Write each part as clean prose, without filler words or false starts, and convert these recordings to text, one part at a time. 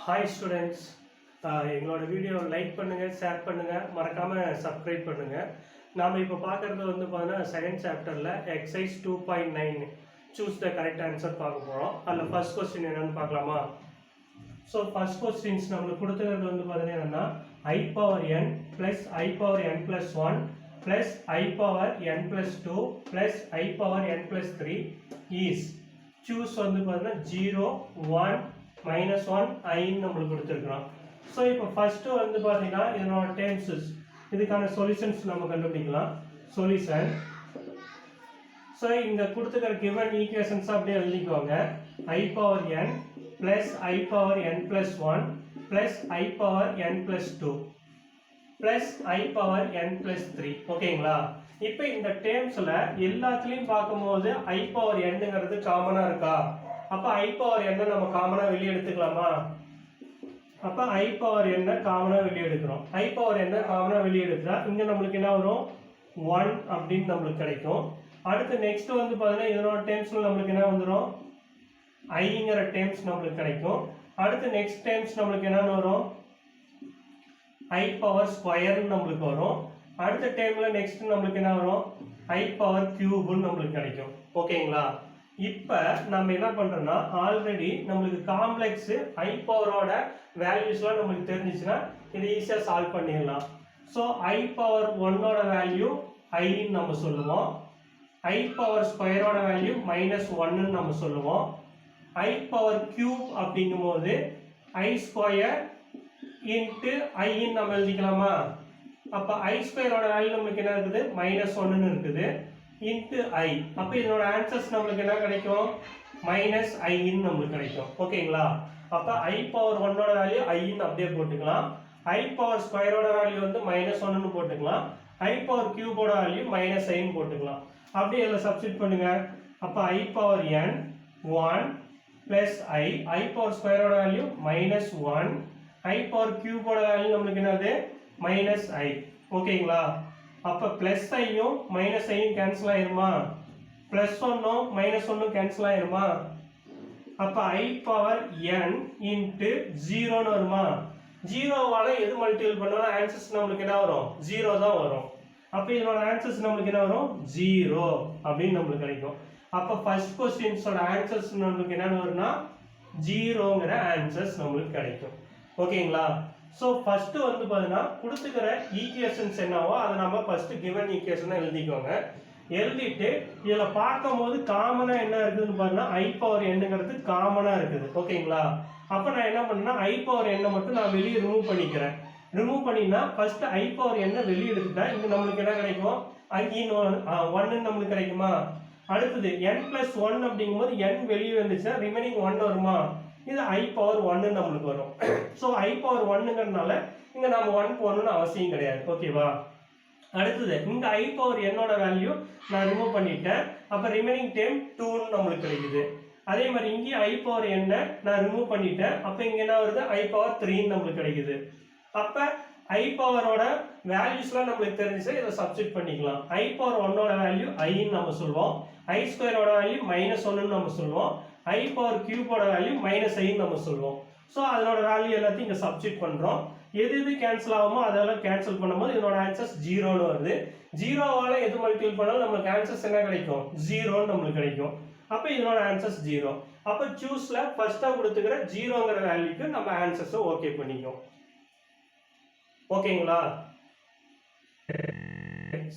Hi students, எங்களோட video like பண்ணுங்கள், share பண்ணுங்கள், மறக்காமல் சப்ஸ்கிரைப் பண்ணுங்கள். நாம் இப்போ பார்க்குறது வந்து பார்த்தீங்கன்னா செகண்ட் சாப்டரில் exercise 2.9 choose the correct answer பார்க்க போகிறோம். அதில் ஃபர்ஸ்ட் கொஸ்டின் என்னென்னு பார்க்கலாமா? ஸோ ஃபர்ஸ்ட் கொஸ்டின்ஸ் நம்மளுக்கு கொடுத்துருக்கிறது வந்து பார்த்தீங்கன்னா என்னென்னா I power N plus I power N plus 1 plus I power N plus 2 plus I power N plus 3 is சூஸ் வந்து பார்த்தீங்கன்னா 0 1 -1 ஐன்னு நம்மளுக்கு கொடுத்துருக்குறோம். ஸோ இப்போ ஃபர்ஸ்ட்டு வந்து பார்த்தீங்கன்னா இதனோட டேர்ம்ஸஸ் இதுக்கான சொல்யூஷன்ஸ் நம்ம கண்டுபிடிக்கலாம். சொல்யூஷன் ஸோ இங்கே கொடுத்துக்கிற கிவன் ஈக்குவேஷன்ஸ் அப்படியே எழுதிக்கோங்க. ஐ power N plus I power N plus 1 plus I power N plus 2 plus I power N plus 3. ஓகேங்களா? இப்போ இந்த டேர்ம்ஸில் எல்லாத்துலேயும் பார்க்கும்போது ஐ பவர் என்னங்கிறது காமனாக இருக்கா? அப்போ ஐ பவர் என்ன நம்ம காமனாக வெளியே எடுத்துக்கலாமா? அப்போ ஐ பவர் என்ன காமனாக வெளியே எடுக்கிறோம். ஐ பவர் என்ன காமனாக வெளியே எடுத்தா இங்கே நம்மளுக்கு என்ன வரும்? 1 அப்படின்னு நம்மளுக்கு கிடைக்கும். அடுத்து நெக்ஸ்ட் வந்து பார்த்தீங்கன்னா இதனோட டேர்ம்ஸில் நம்மளுக்கு என்ன வந்துடும்? ஐங்கிற டேர்ம்ஸ் நம்மளுக்கு கிடைக்கும். அடுத்து நெக்ஸ்ட் டேர்ம்ஸ் நம்மளுக்கு என்னென்னு வரும்? ஐ பவர் ஸ்கொயர்னு நம்மளுக்கு வரும். அடுத்த டேர்மில் நெக்ஸ்ட் நம்மளுக்கு என்ன வரும்? ஐ பவர் கியூப்னு நம்மளுக்கு கிடைக்கும். ஓகேங்களா? இப்போ நம்ம என்ன பண்ணுறோம்னா ஆல்ரெடி நம்மளுக்கு காம்ப்ளெக்ஸ் ஐ பவரோட வேல்யூஸ்லாம் நம்மளுக்கு தெரிஞ்சிச்சுன்னா இதை ஈஸியாக சால்வ் பண்ணிடலாம். ஸோ ஐ பவர் 1ஓட வேல்யூ ஐன்னு நம்ம சொல்லுவோம். ஐ பவர் ஸ்கொயரோட வேல்யூ -1ன்னு நம்ம சொல்லுவோம். ஐ பவர் கியூப் அப்படிங்கும்போது ஐ ஸ்கொயர் இன்ட்டு ஐன்னு நம்ம எழுதிக்கலாமா? அப்போ ஐ ஸ்கொயரோட வேல்யூ நம்மளுக்கு என்ன இருக்குது? -1ன்னு இருக்குது இன்ட்டு ஐ. அப்போ இதனோட ஆன்சர்ஸ் நம்மளுக்கு என்ன கிடைக்கும்? -iன்னு நம்மளுக்கு கிடைக்கும். ஓகேங்களா? அப்போ ஐ பவர் 1ஓட வேல்யூ ஐன்னு அப்படியே போட்டுக்கலாம். ஐ பவர் ஸ்கொயரோட வேல்யூ வந்து -1ன்னு போட்டுக்கலாம். ஐ பவர் கியூபோட வேல்யூ -iன்னு போட்டுக்கலாம். அப்படியே இதில் சப்ஸ்டிட் பண்ணுங்க. அப்போ i power n 1 plus i, i power ஸ்கொயரோட வேல்யூ -1, ஐ பவர் கியூபோட வேல்யூ நம்மளுக்கு என்னது? -i. ஓகேங்களா? அப்போ ப்ளஸ் ஐயும் ஐயும் கேன்சல் ஆயிருமா? ப்ளஸ் 1ம் -1ம் கேன்சல் ஆயிருமா? அப்போ ஐ பவர் n இன்ட்டு 0ன்னு வருமா? 0வால் எது மல்டிபிள் பண்ணாலும் ஆன்சர்ஸ் நம்மளுக்கு என்ன வரும்? 0 தான் வரும். அப்போ இதனோட ஆன்சர்ஸ் நம்மளுக்கு என்ன வரும்? 0 அப்படின்னு நம்மளுக்கு கிடைக்கும். அப்போ ஃபர்ஸ்ட் கொஸ்டின்ஸோட ஆன்சர்ஸ் நம்மளுக்கு என்னென்னு வரும்னா 0ங்கிற ஆன்சர்ஸ் நம்மளுக்கு கிடைக்கும். ஓகேங்களா? ஸோ ஃபர்ஸ்ட் வந்து பார்த்தீங்கன்னா கொடுத்துக்கிற ஈக்குவேஷன்ஸ் என்னவோ அதை நம்ம ஃபர்ஸ்ட் கிவன் ஈக்குவேஷனை எழுதிக்கோங்க. எழுதிட்டு இதில் பார்க்கும்போது காமனாக என்ன இருக்குதுன்னு பார்த்தீங்கன்னா ஐ பவர் என்னங்கிறது காமனாக இருக்குது. ஓகேங்களா? அப்போ நான் என்ன பண்ணேன்னா ஐ பவர் எண்ணை மட்டும் நான் வெளியே ரிமூவ் பண்ணிக்கிறேன். ரிமூவ் பண்ணினா ஃபர்ஸ்ட் ஐ பவர் எண்ணை வெளியே எடுத்துட்டா இங்கே நம்மளுக்கு என்ன கிடைக்கும்? ஒன்னு நம்மளுக்கு கிடைக்குமா? அடுத்தது n+1 அப்படிங்கும்போது n வெளியே வந்துச்சுன்னா ரிமைனிங் 1 வருமா? இது ஐ பவர் 1 நம்மளுக்கு வரும். ஸோ ஐ பவர் 1ங்கிறதுனால இங்கே நம்ம 1 போடணும்னு அவசியம் கிடையாது. ஓகேவா? அடுத்தது இங்கே ஐ பவர் என்னோட வேல்யூ நான் ரிமூவ் பண்ணிட்டேன். அப்போ ரிமைனிங் டேம் 2ன்னு நம்மளுக்கு கிடைக்குது. அதே மாதிரி இங்கே ஐ பவர் என்ன நான் ரிமூவ் பண்ணிட்டேன். அப்போ இங்கே என்ன வருது? ஐ பவர் 3ன்னு நம்மளுக்கு கிடைக்குது. அப்போ ஐ பவரோட வேல்யூஸ்லாம் நம்மளுக்கு தெரிஞ்சுச்சு, இதை சப்ஸ்டிட் பண்ணிக்கலாம். ஐ பவர் 1ஓட வேல்யூ ஐன்னு நம்ம சொல்லுவோம். ஐ ஸ்கொயரோட வேல்யூ -1ன்னு நம்ம சொல்லுவோம். ஐ பவர் கியூபோட வேல்யூ -iன்னு நம்ம சொல்லுவோம். ஸோ அதனோட வேல்யூ எல்லாத்தையும் இங்கே சப்ஸ்டிட் பண்ணுறோம். எது எது கேன்சல் ஆகுமோ அதெல்லாம் கேன்சல் பண்ணும்போது இதனோட ஆன்சர்ஸ் 0ன்னு வருது. 0வால் எது மல்டிபிள் பண்ணாலும் நம்மளுக்கு ஆன்சர்ஸ் என்ன கிடைக்கும்? 0ன்னு நம்மளுக்கு கிடைக்கும். அப்போ இதனோட ஆன்சர்ஸ் 0. அப்போ சூஸில் ஃபர்ஸ்ட்டாக கொடுத்துக்கிற 0ங்கிற வேல்யூக்கு நம்ம ஆன்சர்ஸை ஓகே பண்ணிக்கோம். ஓகேங்களா?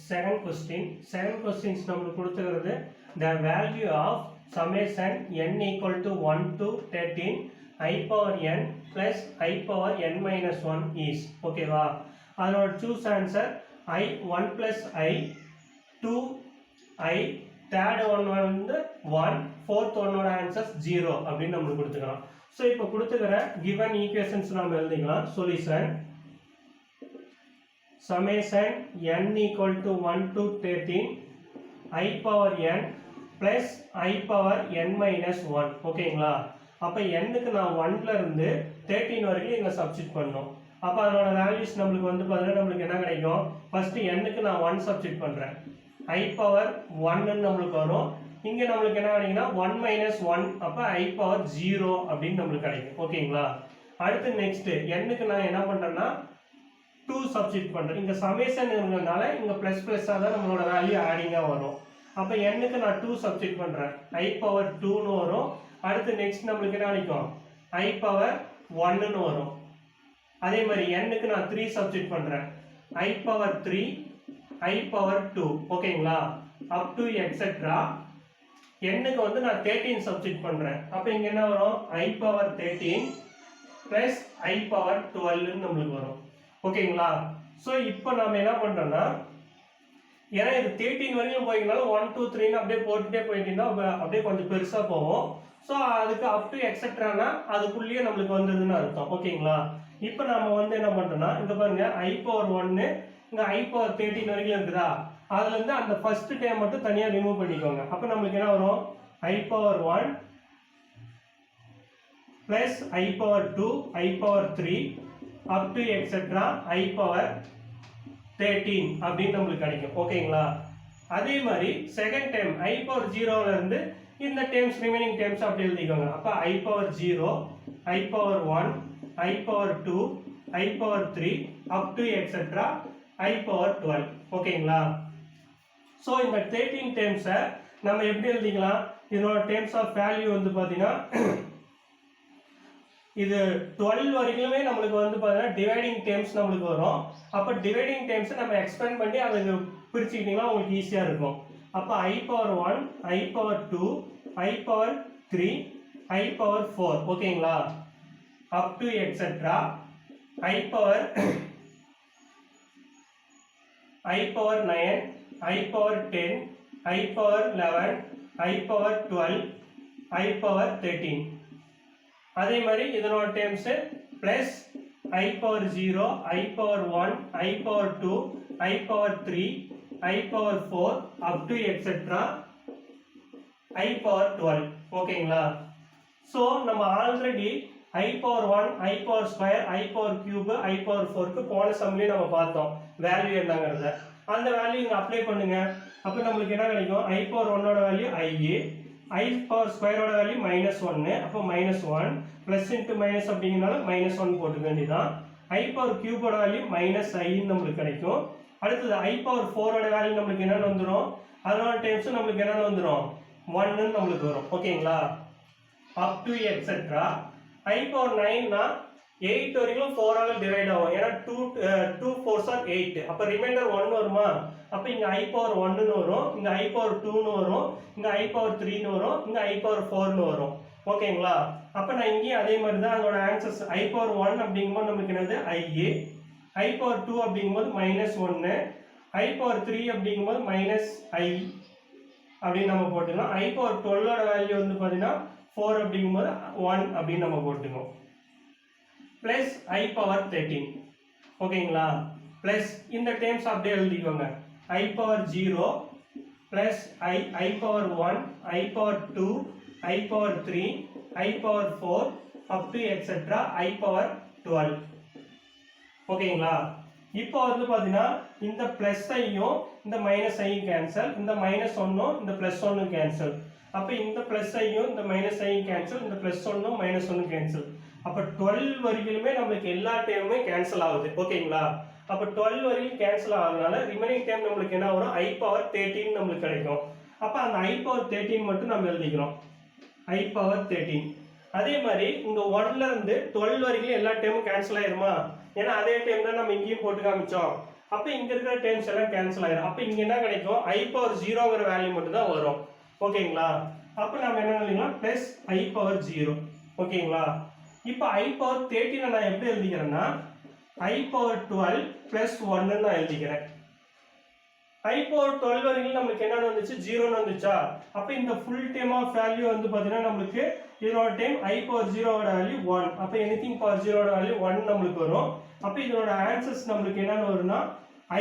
செகண்ட் கொஸ்டின்ஸ் நம்மளுக்கு கொடுத்துக்கிறது the value of summation n equal to 1 to 13 i power n plus i power n minus 1 is. ஓகேவா? அதோட choose answer i 1 plus i 2 i third one வந்து 1 ஃபோர்த் ஒன்னோட ஆன்சர்ஸ் 0 அப்படின்னு நம்மளுக்கு கொடுத்துக்கலாம். ஸோ இப்போ கொடுத்துக்கிற கிவன் ஈக்குவேஷன்ஸ் நம்ம எழுதிக்கலாம். Solution summation n equal to 1 to 13 i power n plus i power n minus 1. ஓகேங்களா? அப்போ nக்கு நான் 1ல இருந்து 13 வரைக்கும் இங்கே சப்ஸ்டிட் பண்ணணும். அப்போ அதனோட வேல்யூஸ் நம்மளுக்கு வந்து பார்த்தீங்கன்னா நம்மளுக்கு என்ன கிடைக்கும்? ஃபர்ஸ்ட் nக்கு நான் 1 சப்ஸ்டிட் பண்ணுறேன். i பவர் 1ன்னு நம்மளுக்கு வரும். இங்கே நம்மளுக்கு என்ன கிடைக்குன்னா 1 - 1 அப்போ i பவர் 0 அப்படின்னு நம்மளுக்கு கிடைக்கும். ஓகேங்களா? அடுத்து நெக்ஸ்ட் n-க்கு நான் என்ன பண்றேன்னா 2 சப்ஸ்டிட் பண்றேன். இங்க சமேஷன் இருக்கிறதுனால இங்க பிளஸ் பிளஸ்ஸா தான் நம்மளோட வேல்யூ ஆடிங்கா வரும். அப்ப n-க்கு நான் 2 சப்ஸ்டிட் பண்றேன். i பவர் 2 ன்னு வரும். அடுத்து நெக்ஸ்ட் நமக்கு என்ன கிடைக்கும்? i பவர் 1 ன்னு வரும். அதே மாதிரி n-க்கு நான் 3 சப்ஸ்டிட் பண்றேன். i power 3, i power 2. ஓகேங்களா? up to etc. n-க்கு வந்து நான் 13 சப்ஸ்டிட் பண்றேன். அப்ப இங்க என்ன வரும்? i power 13 plus i power 12 ன்னு நமக்கு வரும். ஓகேங்களா? சோ இப்போ நாம என்ன பண்றோம்னா ஏன்னா இது 13 வரைக்கும் போயினால 1 2 3 ன்னு அப்படியே போட்டுட்டே போயிட்டீங்கன்னா அப்படியே கொஞ்சம் பெருசா போகும். சோ அதுக்கு up to etc.னா அதுக்குள்ளேயே நமக்கு வந்ததுன்னு அர்த்தம். ஓகேங்களா? இப்போ நாம வந்து என்ன பண்றோம்னா இங்க பாருங்க i பவர் 1 இங்க i பவர் 13 வரைக்கும் இருக்குதா? அதுல இருந்து அந்த ஃபர்ஸ்ட் டேர்ம் மட்டும் தனியா ரிமூவ் பண்ணிக்கோங்க. அப்ப நமக்கு என்ன வரும்? i power 1 plus i power 2 i power 3 up to etc. i power 13 அப்படின்னு நமக்கு கிடைக்கும். ஓகேங்களா? அதே மாதிரி செகண்ட் டைம் i பவர் 0 ல இருந்து இந்த டேர்ம்ஸ் ரிமைனிங் டேர்ம்ஸ் அப்படி எழுதிக்கோங்க. அப்ப i power 0 i power 1 i power 2 i power 3 up to etc. i power 12. ஓகேங்களா? சோ இந்த 13 டேர்ம்ஸை நம்ம எப்படி எழுதிக்கலாம்? இதோட டேர்ம்ஸ் ஆஃப் வேல்யூ வந்து பாத்தீங்கன்னா இது 12 வரைக்குமே நமக்கு வந்து பாத்தீங்கன்னா டிவைடிங் டேர்ம்ஸ் நமக்கு வரும். அப்ப டிவைடிங் டேர்ம்ஸ் நம்ம எக்ஸ்பேண்ட் பண்ணி அதை பிரிச்சுக்கிட்டீங்கன்னா உங்களுக்கு ஈஸியா இருக்கும். அப்ப i power 1 i power 2 i power 3 i power 4. ஓகேங்களா? up to etc. i power i power 9 i power 10 i power 11 i power 12 i power 13. அதே மாதிரி இதனோட terms plus i power 0 i power 1 i power 2 i power 3 i power 4 up to etc. i power 12. ஓகேங்களா? So நம்ம already i power 1 i power square i power cube i power 4 க்கு போன சம்லயே நம்ம பார்த்தோம் value என்னங்கறத. அந்த வேல்யூ இங்க apply பண்ணுங்க. அப்ப நமக்கு என்ன கிடைக்கும்? i பவர் 1 ஓட value i, i power square ஓட வேல்யூ -1. அப்ப -1 பிளஸ் இன்டு மைனஸ் அப்படிங்கறனால -1 போட்டுக்க வேண்டியதான். i பவர் கியூப் ஓட வேல்யூ -i ன்னு நமக்கு கிடைக்கும். அடுத்து i பவர் 4 ஓட வேல்யூ நமக்கு என்ன வந்துரும்? அதோட டேர்ம்ஸ் நமக்கு என்ன வந்துரும்? 1 ன்னு நமக்கு வரும். ஓகேங்களா? up to etc. i power 9 னா 8 வரைக்கும் 4 ஆல டிவைட் ஆகும். ஏன்னா 2 4s are 8. அப்ப ரிமைண்டர் 1 வருமா? அப்ப இங்க i பவர் 1 ன்னு வரும், இங்க i பவர் 2 ன்னு வரும், இங்க i பவர் 3 ன்னு வரும், இங்க i பவர் 4 ன்னு வரும். ஓகேங்களா? அப்ப நான் இங்கேயும் அதே மாதிரி தான் அதோட ஆன்சர்ஸ் i பவர் 1 அப்படிங்கும்போது நமக்கு என்னது i, i பவர் 2 அப்படிங்கும்போது -1, i பவர் 3 அப்படிங்கும்போது -i அப்படின்னு நம்ம போட்டுக்கலாம். i பவர் 12 ஓட வேல்யூ வந்து பாத்தீங்கன்னா 4 அப்படிங்கும்போது 1 அப்படின்னு நம்ம போட்டுக்கோம். Plus i power 13. ஓகேங்களா? பிளஸ் இந்த டேர்ம்ஸ் அப்படியே எழுதிக்கோங்க. i power 0 plus i power 1 i power 2 i power 3 i power 4 up to etc. i power 12. ஓகேங்களா? இப்போ வந்து பாத்தீங்கன்னா இந்த பிளஸ் ஐயும் இந்த மைனஸ் ஐயும் கேன்சல், இந்த -1ம் இந்த +1ம் கேன்சல். அப்ப இந்த பிளஸ் ஐயும் இந்த -ஐயும் கேன்சல், இந்த +1ம் -1ம் கேன்சல். அப்ப 12 வரைக்குமே நமக்கு எல்லா டேர்முமே கேன்சல் ஆகுது. ஓகேங்களா? அப்ப 12 வரைக்கும் கேன்சல் ஆகிறதுனால ரிமைனிங் டேர்ம் நமக்கு என்ன வரும்? i பவர் 13 நமக்கு கிடைக்கும். அப்ப அந்த i பவர் 13 மட்டும் நம்ம எழுதிக்கிறோம். i power 13. அதே மாதிரி இங்க 1 ல இருந்து 12 வரைக்கும் எல்லா டேர்மும் கேன்சல் ஆயிருமா? ஏன்னா அதே டேர்ம் தான் நம்ம இங்கேயும் போட்டு காமிச்சோம். அப்ப இங்க இருக்கிற டேர்ம்ஸ் எல்லாம் கேன்சல் ஆயிரும். அப்ப இங்க என்ன கிடைக்கும்? i பவர் 0ங்கற வேல்யூ மட்டும் தான் வரும். ஓகேங்களா? அப்ப நாம என்ன எழுதிக்கலாம்? Plus i power 0. ஓகேங்களா? இப்போ i பவர் 13 நான் எப்படி எழுதிக்கிறேன்னா i பவர் 12 பிளஸ் 1 ன்னு நான் எழுதிக்கிறேன். i பவர் 12 வரைக்கும் நமக்கு என்ன வந்துச்சு? 0 ன்னு வந்துச்சா? அப்ப இந்த ஃபுல் டேர்ம் ஆஃப் வேல்யூ வந்து பாத்தீங்கன்னா நமக்கு இதோட டைம் i பவர் 0 ஓட வேல்யூ 1. அப்ப எனிதிங் பவர் 0 ஓட வேல்யூ 1 நமக்கு வரும். அப்ப இதோட ஆன்சர்ஸ் நமக்கு என்னன்னு வரும்னா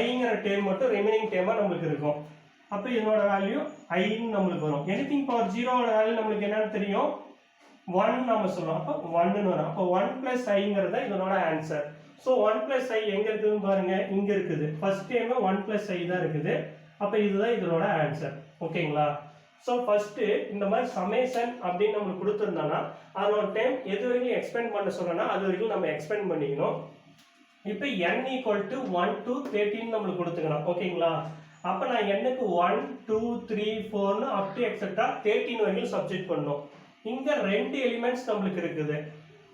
iங்கற டேர்ம் மட்டும் ரிமைனிங் டேர்மா நமக்கு இருக்கும். அப்ப இதோட வேல்யூ i ன்னு நமக்கு வரும். எனிதிங் பவர் 0 ஓட வேல்யூ நமக்கு என்னன்னு தெரியும்? 1 நாம சொல்றோம். அப்ப 1 ன்னு வரும். அப்ப 1 + iங்கறது இதனோட ஆன்சர். சோ 1 + i எங்க இருக்குன்னு பாருங்க. இங்க இருக்குது. ஃபர்ஸ்ட் டைம் 1 + i தான் இருக்குது. அப்ப இதுதான் இதனோட ஆன்சர். ஓகேங்களா? ஸோ ஃபர்ஸ்ட் இந்த மாதிரி சமேஷன் அப்படின்னு நம்மளுக்கு கொடுத்துருந்தோம்னா அதோட டைம் எது வரைக்கும் எக்ஸ்பெண்ட் பண்ண சொல்லணும்னா அது வரைக்கும் நம்ம எக்ஸ்பெண்ட் பண்ணிக்கணும். இப்போ n ஈக்குவல் டு 1 to 13 நம்மளுக்கு கொடுத்துக்கலாம். ஓகேங்களா? அப்போ நான் n-க்கு 1 2 3 4 அப் டு எக்ஸெட்ரா 13 வரைக்கும் சப்ஸ்டிட் பண்ணணும். இங்க ரெண்டு எலிமெண்ட்ஸ் நம்மளுக்கு இருக்குது.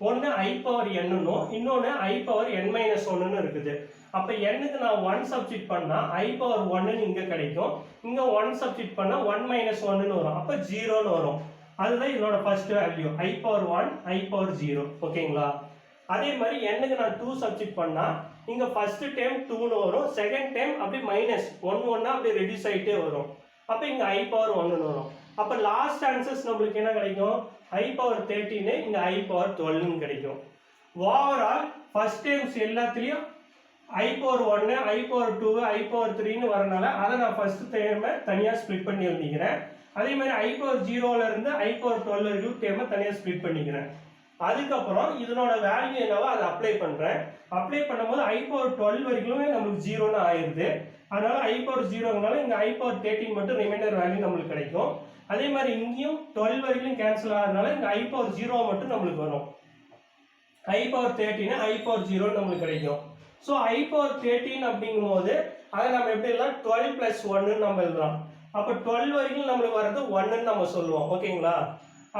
ஒன்று i பவர் n-னும் இன்னொன்று i பவர் n-1ன்னு இருக்குது. அப்போ n-க்கு நான் 1 சப்ஸ்டிட் பண்ணா i பவர் 1ன்னு இங்க கிடைக்கும். இங்க 1 சப்ஸ்டிட் பண்ணா 1 - 1ன்னு வரும். அப்போ 0ன்னு வரும். அதுதான் இதோட first value i power 1 i power 0. ஓகேங்களா? அதே மாதிரி n-க்கு நான் 2 சப்ஸ்டிட் பண்ணா இங்க ஃபர்ஸ்ட் டைம் 2ன்னு வரும். செகண்ட் டைம் அப்படியே -1 அப்படியே ரெடியூஸ் ஆயிட்டே வரும். அப்போ இங்க i பவர் 1ன்னு வரும். அப்போ லாஸ்ட் ஆன்சர்ஸ் நம்மளுக்கு என்ன கிடைக்கும்? i பவர் 13 இங்க i பவர் 12ன்னு கிடைக்கும். ஓவரால் ஃபர்ஸ்ட் டைம்ஸ் எல்லாத்துலயும் i power 1 i power 2 i power 3ன்னு வரனால அதை நான் ஃபர்ஸ்ட் டைம் தனியா ஸ்ப்ளிட் பண்ணி எழுதிக்கிறேன். அதே மாதிரி i பவர் 0ல இருந்து i பவர் 12 வரைக்கும் டைம் தனியா ஸ்ப்ளிட் பண்ணிக்கிறேன். அதுக்கப்புறம் இதனோட வேல்யூ என்னவோ அதை அப்ளை பண்றேன். அப்ளை பண்ணும்போது i பவர் 12 வரைக்குமே நம்மளுக்கு 0ன்னு ஆயிருது. அதனால i பவர் 0ங்கனால இங்க i பவர் 13 மட்டும் ரிமைண்டர் வேல்யூ நம்மளுக்கு கிடைக்கும். அதே மாதிரி இங்கேயும் 12 வரைக்கும் கேன்சல் ஆகிறதுனால இங்க i பவர் 0 மட்டும் நம்மளுக்கு வரும். i பவர் 13 i பவர் 0 நம்மளுக்கு கிடைக்கும். ஸோ i பவர் 13 அப்படிங்கும்போது அதை நம்ம எப்படி எழுதலாம்? 12 + 1ன்னு நம்ம எழுதலாம். அப்போ 12 வரைக்கும் நம்மளுக்கு வர்றது 1ன்னு நம்ம சொல்லுவோம். ஓகேங்களா?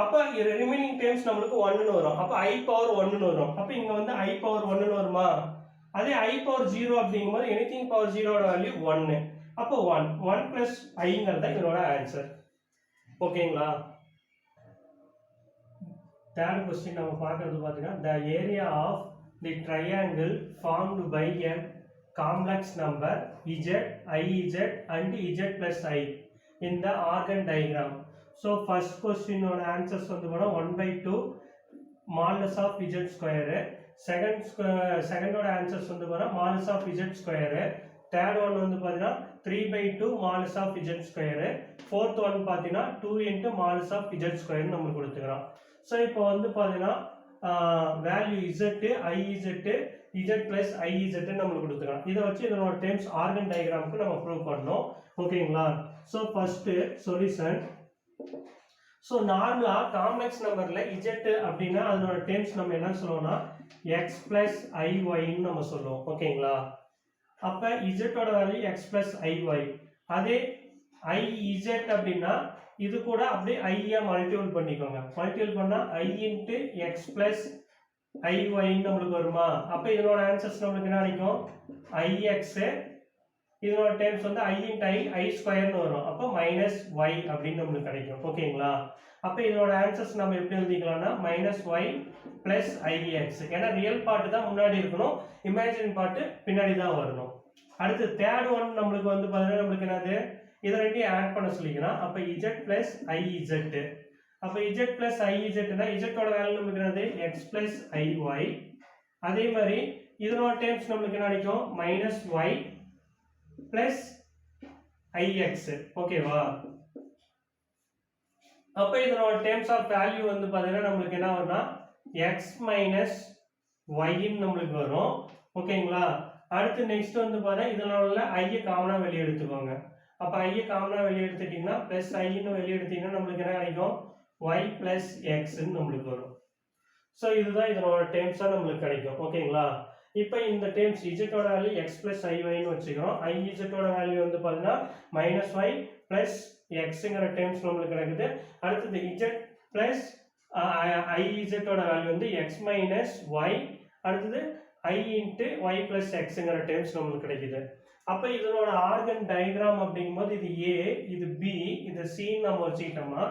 அப்போ ரிமைனிங் டைம்ஸ் நம்மளுக்கு 1ன்னு வரும். அப்போ i பவர் 1ன்னு வரும். அப்போ இங்க வந்து i பவர் 1ன்னு வருமா? அதே i பவர் 0 அப்படிங்கும்போது எனிதிங் பவர் 0வோட வேல்யூ 1. அப்போ 1 + iங்கிறது தான் இதனோட ஆன்சர். ஓகேங்களா? தேர்ட் क्वेश्चन நம்ம பார்க்கிறது பாத்தீங்கன்னா the area of the triangle formed by a complex number z, iz and z plus i in the organ diagram. So first question ஓட answers வந்து 1/2 modulus of z square. Second ஓட answers வந்து modulus of z square. Third one வந்து பாத்தீங்கன்னா 3/2 modulus of z square. Fourth one பாத்தீங்கன்னா 2 × modulus of z square நம்ம கொடுத்துக்கிறோம். So இப்போ வந்து பாத்தீங்கன்னா value z iz z plus iz நம்மளுக்கு கொடுத்துக்கிறோம். இதை வச்சு இதனோட டைம்ஸ் ஆர்கன் டயக்ராமுக்கு நம்ம ப்ரூவ் பண்ணோம். ஓகேங்களா? So first solution. ஸோ நார்மலா காம்ப்ளெக்ஸ் நம்பர்ல z அப்படின்னா அதனோட டைம்ஸ் நம்ம என்ன சொல்லுவோம்னா x plus iy நம்ம சொல்லுவோம். ஓகேங்களா? அப்ப z ஓட வேல்யூ x plus iy. அதே iz அப்படின்னா இது கூட அப்படியே i மல்டிபிள் பண்ணிக்கோங்க. மல்டிபிள் பண்ணா i × x plus iy நம்மளுக்கு வருமா? அப்ப இதனோட ஆன்சர்ஸ் நம்மளுக்கு என்ன கிடைக்கும்? ix. இதனோட டைம்ஸ் வந்து i × i ஸ்கொயர்னு வரும். அப்ப -y அப்படின்னு நம்மளுக்கு கிடைக்கும். ஓகேங்களா? அப்ப இதனோட ஆன்சர்ஸ் நம்ம எப்படி எழுதிக்கலாம்னா -y plus ix. ஏன்னா ரியல் பார்ட் தான் முன்னாடி இருக்கணும், இமேஜின் பார்ட் பின்னாடி தான் வரணும். அடுத்து தேர்ட் ஒன் நம்மளுக்கு வந்து பாத்தீங்கன்னா நம்மளுக்கு என்னது? இதை ரெண்டையும் ஆட் பண்ண சொல்லிக்கலாம். அப்ப z plus iz. அப்ப z plus iz னா z ஓட வேல்யூ நம்மளுக்கு என்னது? x plus iy. அதே மாதிரி இதனோட டைம்ஸ் நம்மளுக்கு என்ன கிடைக்கும்? -y plus ix. ஓகேவா? அப்ப இதனோட டைம்ஸ் ஆஃப் வேல்யூ வந்து பாத்தீங்கன்னா நம்மளுக்கு என்ன வரும்னா x minus y ன்னு நம்மளுக்கு வரும். ஓகேங்களா? அடுத்து நெக்ஸ்ட் வந்து பாத்தீங்கன்னா இதனால i காமனா வெளிய எடுத்துக்கோங்க. அப்ப i காமனா வெளிய எடுத்துட்டீங்கன்னா plus i ன்னு வெளிய எடுத்தீங்கன்னா நம்மளுக்கு என்ன கிடைக்கும்? y plus x ன்னு நம்மளுக்கு வரும். சோ இதுதான் இதனோட டைம்ஸா நம்மளுக்கு கிடைக்கும். ஓகேங்களா? இப்போ இந்த டைம்ஸ் z ஓட வேல்யூ x plus iy ன்னு வச்சுக்கிறோம். iz ஓட வேல்யூ வந்து பாத்தீங்கன்னா -y plus x ங்கற டைம்ஸ் நம்மளுக்கு கிடைக்குது. அடுத்து z plus iz ஓட வேல்யூ வந்து x minus y. அடுத்து i × y plus x ங்கற times நம்மளுக்கு கிடைக்குது. அப்ப இதனோட ஆர்கன் டயகிராம் அப்படிங்கும்போது இது a, இது b, இது c நம்ம வச்சுக்கிட்டோம்னா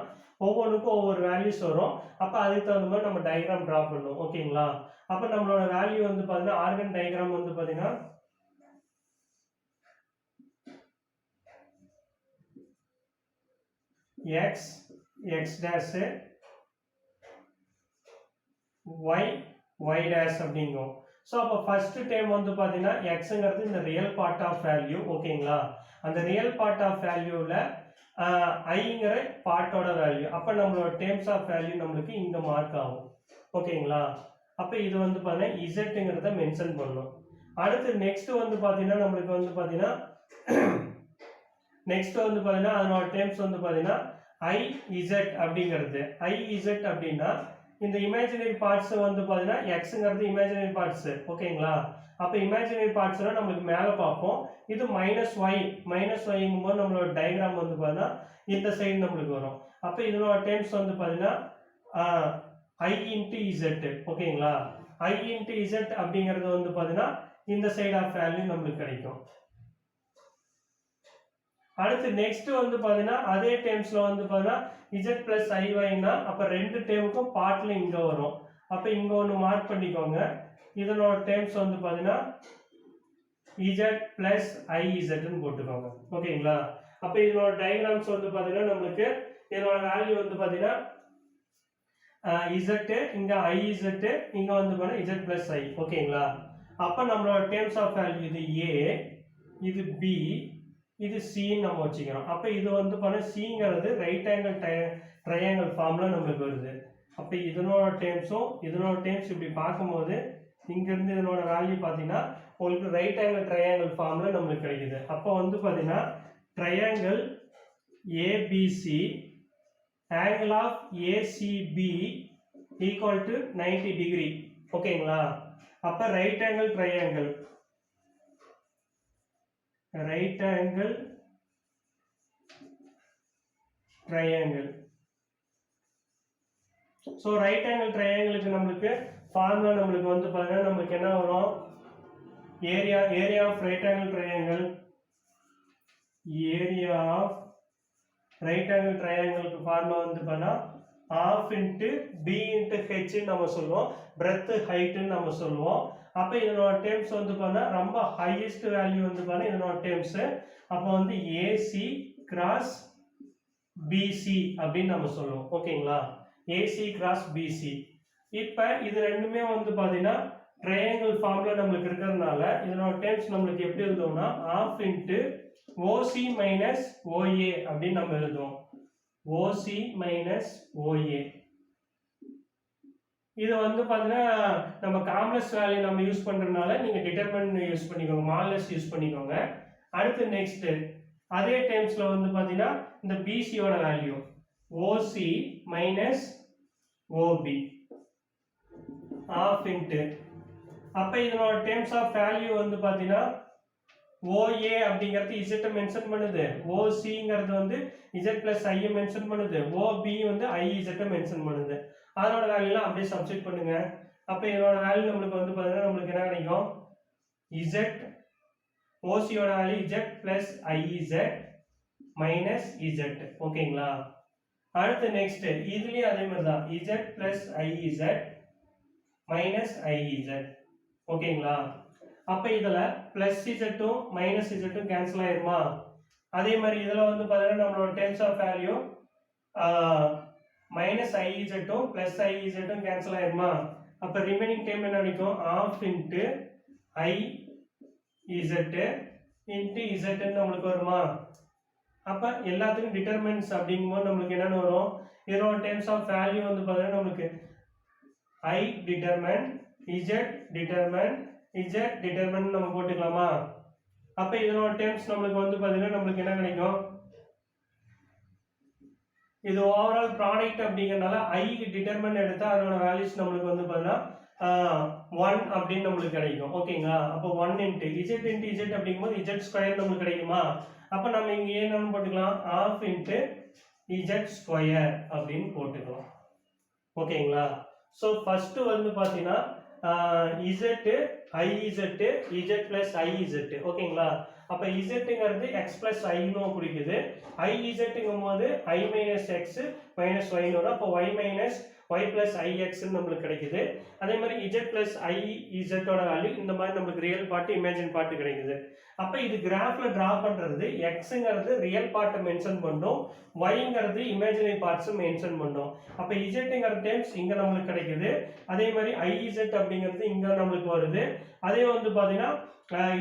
ஒவ்வொன்றுக்கும் ஒவ்வொரு வேல்யூஸ் வரும். அப்ப அதுக்கு தகுந்த மாதிரி நம்ம டயகிராம் டிரா பண்ணுவோம். ஓகேங்களா? அப்ப நம்மளோட வேல்யூ வந்து பாத்தீங்கன்னா ஆர்கன் டயகிராம் வந்து பாத்தீங்கன்னா x x dash y y dash அப்படிங்கும். சோ அப்ப ஃபர்ஸ்ட் டைம் வந்து பாத்தீங்கன்னா xங்கிறது இந்த ரியல் பார்ட் ஆஃப் வேல்யூ. ஓகேங்களா? அந்த ரியல் பார்ட் ஆஃப் வேல்யூல iங்கிற பார்ட்டோட வேல்யூ. அப்ப நம்மளோட டைம்ஸ் ஆஃப் வேல்யூ நம்மளுக்கு இங்க மார்க் ஆகும். ஓகேங்களா? அப்ப இது வந்து பாத்தீங்கன்னா zங்கிறத மென்ஷன் பண்ணனும். அடுத்து நெக்ஸ்ட் வந்து பாத்தீங்கன்னா நம்மளுக்கு வந்து பாத்தீங்கன்னா அதனோட டைம்ஸ் வந்து பாத்தீங்கன்னா IZ அப்படிங்கிறது IZ அப்படின்னா இந்த இமேஜினரி பார்ட்ஸ் வந்து பார்த்தீங்கன்னா எக்ஸுங்கிறது இமேஜினரி பார்ட்ஸ் ஓகேங்களா. அப்போ இமேஜினரி பார்ட்ஸ்னால் நம்மளுக்கு மேலே பார்ப்போம். இது -y போது நம்மளோட டயக்ராம் வந்து பார்த்தீங்கன்னா இந்த சைடு நம்மளுக்கு வரும். அப்போ இதனோட டேர்ம்ஸ் வந்து பார்த்தீங்கன்னா I into Z ஓகேங்களா. I into Z அப்படிங்கிறது வந்து பார்த்தீங்கன்னா இந்த சைடு ஆஃப் வேல்யூ நம்மளுக்கு கிடைக்கும். அடுத்து நெக்ஸ்ட் வந்து பார்த்தீங்கன்னா அதே டேர்ம்ஸ்ல வந்து பார்த்தீங்கன்னா Z plus IYனா அப்போ ரெண்டு டேர்முக்கும் பார்ட்ல இங்க வரும். அப்போ இங்க ஒன்று மார்க் பண்ணிக்கோங்க. இதனோட டேர்ம்ஸ் வந்து பார்த்தீங்கன்னா Z plus IZன்னு போட்டுக்கோங்க ஓகேங்களா. அப்போ இதனோட டயக்ராம்ஸ் வந்து பார்த்தீங்கன்னா நம்மளுக்கு இதனோட வேல்யூ வந்து பார்த்தீங்கன்னா Z இங்க IZ இங்க வந்து பார்த்தீங்கன்னா Z plus I ஓகேங்களா. அப்போ நம்மளோட டேர்ம்ஸ் ஆஃப் வேல்யூ இது A, இது B, இது C நம்ம வச்சுக்கிறோம். அப்போ இது வந்து பார்த்தீங்கன்னா Cங்கிறது ரைட் ஆங்கிள் ட்ரையாங்கிள் ஃபார்ம்ல நம்மளுக்கு வருது. அப்போ இதனோட டேர்ம்ஸ் இப்படி பார்க்கும்போது இங்கிருந்து இதனோட வேல்யூ பார்த்தீங்கன்னா உங்களுக்கு ரைட் ஆங்கிள் ட்ரையாங்கிள் ஃபார்ம்ல நம்மளுக்கு கிடைக்குது. அப்போ வந்து பார்த்தீங்கன்னா triangle ABC angle of ACB equal to 90 degree ஓகேங்களா. அப்போ right angle triangle so right angle ட்ரையாங்கிளுக்கு நம்மளுக்கு ஃபார்முலா நம்மளுக்கு வந்து பார்த்தீங்கன்னா நம்மளுக்கு என்ன வரும், ஏரியா ஆஃப் ரைட் ஆங்கிள் ட்ரையாங்கிளுக்கு ஃபார்முலா வந்து பார்த்தீங்கன்னா half into B into H நம்ம சொல்லுவோம், breadth height நம்ம சொல்லுவோம். அப்போ இதனோட டேர்ம்ஸ் வந்து பார்த்தீங்கன்னா ரொம்ப ஹையஸ்ட் வேல்யூ வந்து பார்த்தீங்கன்னா இதனோட டேர்ம்ஸ் அப்போ வந்து AC கிராஸ் BC அப்படின்னு நம்ம சொல்லுவோம் ஓகேங்களா. AC cross BC. இப்போ இது ரெண்டுமே வந்து பார்த்தீங்கன்னா ட்ரையாங்கிள் ஃபார்ம்ல நம்மளுக்கு இருக்கிறதுனால இதனோட டேர்ம்ஸ் நம்மளுக்கு எப்படி எழுதுவோம்னா half into OC minus OA அப்படின்னு நம்ம எழுதுவோம். OC minus OA. இது வந்து பார்த்தீங்கன்னா நம்ம காம்ப்ளெக்ஸ் வேல்யூ நம்ம யூஸ் பண்றதுனால நீங்க டிட்டர்மினன்ட் யூஸ் பண்ணிக்கோங்க, மாடுலஸ் யூஸ் பண்ணிக்கோங்க. அடுத்து நெக்ஸ்ட் அதே டேர்ம்ஸ்ல வந்து பார்த்தீங்கன்னா இந்த BC யோட value OC minus OB half into அப்ப இதனோட டேர்ம்ஸ் ஆஃப் வேல்யூ வந்து பார்த்தீங்கன்னா OA அப்படிங்கிறது Z மென்ஷன் பண்ணுது, OCங்கிறது வந்து Z plus I மென்ஷன் பண்ணுது, OB வந்து IZ மென்ஷன் பண்ணுது. அதனோட வேல்யூலாம் அப்படியே சப்ஸ்டிட் பண்ணுங்க. அப்ப இதனோட வேல்யூ நம்மளுக்கு வந்து பார்த்தீங்கன்னா நம்மளுக்கு என்ன கிடைக்கும், Z OC யோட value Z plus IZ minus Z ஓகேங்களா. அடுத்து நெக்ஸ்ட் இதுலயும் அதே மாதிரி தான் Z plus IZ minus IZ ஓகேங்களா. அப்ப இதுல பிளஸ் இசட்டும் மைனஸ் இசட்டும் கேன்சல் ஆயிருமா. அதே மாதிரி இதுல வந்து பார்த்தீங்கன்னா நம்மளோட டேர்ம்ஸ் ஆஃப் வேல்யூ மைனஸ் ஐஇசட்டும் பிளஸ் ஐஇசட்டும் கேன்சல் ஆயிருமா. அப்ப ரிமைனிங் டேர்ம் என்ன கிடைக்கும், half into i z into இசட்டுன்னு நம்மளுக்கு வருமா. அப்ப எல்லாத்துக்கும் டிட்டர்மினன்ட்ஸ் அப்படிங்கும்போது நம்மளுக்கு என்னென்னு வரும், இதோட டேர்ம்ஸ் ஆஃப் வேல்யூ வந்து பார்த்தீங்கன்னா நம்மளுக்கு i determinant z determinant Z determinant நம்ம போட்டுக்கலாமா. அப்ப இதனோட டேர்ம்ஸ் நம்மளுக்கு வந்து பாத்தீங்கன்னா நம்மளுக்கு என்ன கிடைக்கும், இது ஓவரால் ப்ராடக்ட் அப்படிங்கறனால I டிட்டர்மினன்ட் எடுத்தா அதோட வேல்யூஸ் நம்மளுக்கு வந்து பாத்தீங்கன்னா 1 அப்படின்னு நம்மளுக்கு கிடைக்கும் ஓகேங்களா. அப்போ 1 into Z அப்படிங்கும்போது Z ஸ்கொயர் நம்மளுக்கு கிடைக்குமா. அப்ப நம்ம இங்க என்னன்னு போட்டுக்கலாம், half into Z ஸ்கொயர் அப்படின்னு போட்டுக்கலாம் ஓகேங்களா. சோ ஃபர்ஸ்ட் வந்து பாத்தீங்கன்னா Z IZ Z plus IZ ஓகேங்களா. அப்ப Zங்கிறது x plus I னு குறிக்குது, IZங்கும் போது I minus x minus y னு வரும். அப்ப y minus y plus ix னு நமக்கு கிடைக்குது. அதே மாதிரி Z plus IZ ஓட வேல்யூ இந்த மாதிரி நமக்கு ரியல் பார்ட் இமேஜின் பார்ட் கிடைக்குது. அப்ப இது கிராஃப்ல டிரா பண்றது xங்கிறது ரியல் பார்ட் மென்ஷன் பண்ணோம், yங்கிறது இமேஜினரி பார்ட்ஸ் மென்ஷன் பண்ணோம். அப்ப Zங்கிற டேர்ம்ஸ் இங்க நமக்கு கிடைக்குது, அதே மாதிரி IZ அப்படிங்கிறது இங்க நமக்கு வருது. அதே வந்து பாத்தீங்கன்னா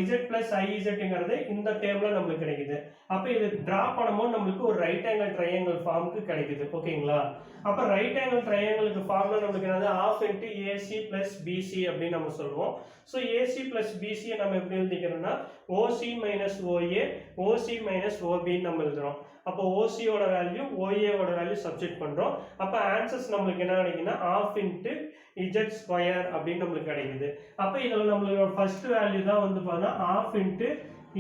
Z plus IZங்கிறது இந்த டேர்ம்ல நமக்கு கிடைக்குது. அப்ப இது டிரா பண்ணும்போது நமக்கு ஒரு ரைட் ஆங்கிள் ட்ரையாங்கிள் ஃபார்முக்கு கிடைக்குது ஓகேங்களா. அப்ப ரைட் ஆங்கிள் ட்ரையாங்கிளுக்கு ஃபார்முலா நமக்கு என்னது, half into AC plus BC அப்படின்னு நம்ம சொல்லுவோம். சோ AC plus BC நம்ம எப்படி எழுதிக்கிறோம்னா OC minus OA OC minus OB நம்ம எழுதுறோம். அப்போ ஓசியோட வேல்யூ ஓஏவோட வேல்யூ சப்ஸ்டிட் பண்ணுறோம். அப்போ ஆன்சர்ஸ் நம்மளுக்கு என்ன கிடைக்குன்னா ஆஃப் இன்ட்டு இஜெட் ஸ்கொயர் அப்படின்னு நம்மளுக்கு கிடைக்குது. அப்போ இதில் நம்மளோட ஃபர்ஸ்ட் வேல்யூ தான் வந்து பார்த்தா ஆஃப் இன்ட்டு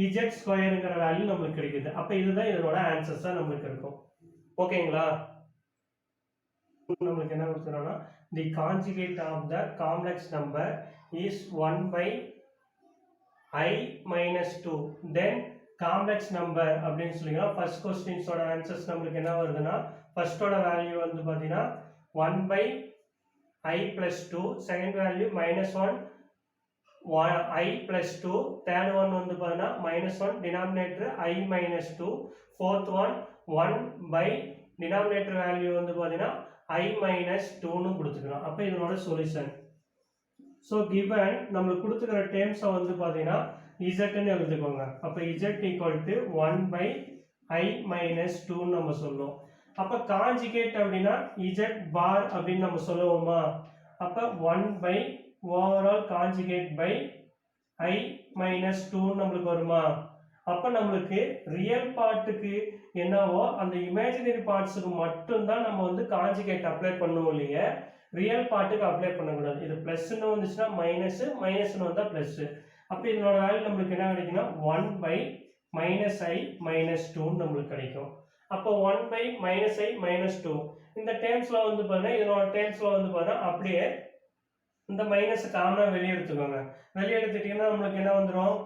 இஜெட் ஸ்கொயருங்கிற வேல்யூ நம்மளுக்கு கிடைக்குது. அப்போ இதுதான் இதனோட ஆன்சர்ஸாக நம்மளுக்கு இருக்கும். ஓகேங்களா? நம்மளுக்கு என்ன கொடுத்துருன்னா the conjugate of the complex number is 1 by I minus 2 then complex number அப்படின்னு சொல்லிக்கலாம். ஃபர்ஸ்ட் கொஸ்டின்ஸோட ஆன்சர்ஸ் நம்மளுக்கு என்ன வருதுன்னா ஃபர்ஸ்டோட வேல்யூ வந்து பார்த்தீங்கன்னா 1 by I plus 2, second value -1 I plus 2, third one வந்து பார்த்தீங்கன்னா -1 denominator I minus 2, fourth one 1 by denominator value வந்து பார்த்தீங்கன்னா I minus 2ன்னு கொடுத்துக்கிறோம். அப்போ இதனோட சொல்யூஷன். ஸோ கிவன் நம்மளுக்கு கொடுத்துக்கிற டேர்ம்ஸை வந்து பார்த்தீங்கன்னா இசட்னு எழுதுக்கோங்க. அப்போ Z equal to 1 by I minus 2ன்னு நம்ம சொல்லுவோம். அப்போ காஞ்சிகேட் அப்படின்னா இசட் பார் அப்படின்னு நம்ம சொல்லுவோமா? அப்போ 1 by overall conjugate by I minus 2ன்னு நம்மளுக்கு வருமா? அப்போ நம்மளுக்கு ரியல் பார்ட்டுக்கு என்னவோ அந்த இமேஜினரி பார்ட்ஸுக்கு மட்டும்தான் நம்ம வந்து காஞ்சிகேட் அப்ளை பண்ணுவோம் இல்லையா, ரியல் பார்ட்டுக்கு அப்ளை பண்ணக்கூடாது. இது ப்ளஸ்ன்னு வந்துச்சுன்னா மைனஸ், மைனஸ்ன்னு வந்தால் ப்ளஸ். அப்போ இதனோட வேல்யூ நம்மளுக்கு என்ன கிடைக்குன்னா 1 by -I minus 2ன்னு நம்மளுக்கு கிடைக்கும். அப்போ 1 by -I minus 2 இந்த டேர்ம்ஸில் வந்து பார்த்தீங்கன்னா இதனோட டேர்ம்ஸில் வந்து பார்த்தீங்கன்னா அப்படியே இந்த மைனஸ் காமனாக வெளியே எடுத்துக்கோங்க. வெளியே எடுத்துட்டீங்கன்னா நம்மளுக்கு என்ன வந்துடும்,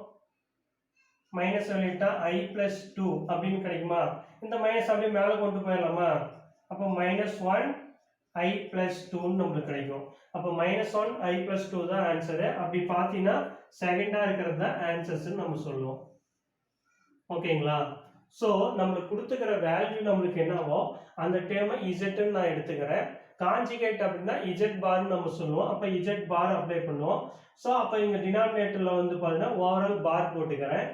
மைனஸ் வெளியிட்டா I plus 2 அப்படின்னு கிடைக்குமா? இந்த மைனஸ் அப்படியே மேலே கொண்டு போயிடலாமா? அப்போ -1 I plus 2ன்னு நம்மளுக்கு கிடைக்கும். அப்போ -1 I plus 2 தான் ஆன்சரு. அப்படி பார்த்தீங்கன்னா செகண்டாக இருக்கிறது தான் ஆன்சர்ஸ்ன்னு நம்ம சொல்லுவோம். ஓகேங்களா? ஸோ நம்மளுக்கு கொடுத்துக்கிற வேல்யூ நம்மளுக்கு என்னவோ அந்த டேர்மை இசட்னு நான் எடுத்துக்கிறேன். காஞ்சிகேட் அப்படின்னா இஜெட் பார்னு நம்ம சொல்லுவோம். அப்போ இஜெட் பார் அப்ளை பண்ணுவோம். ஸோ அப்போ இங்கே டினாமினேட்டரில் வந்து பார்த்தீங்கன்னா ஓவரால் பார் போட்டுக்கிறேன்.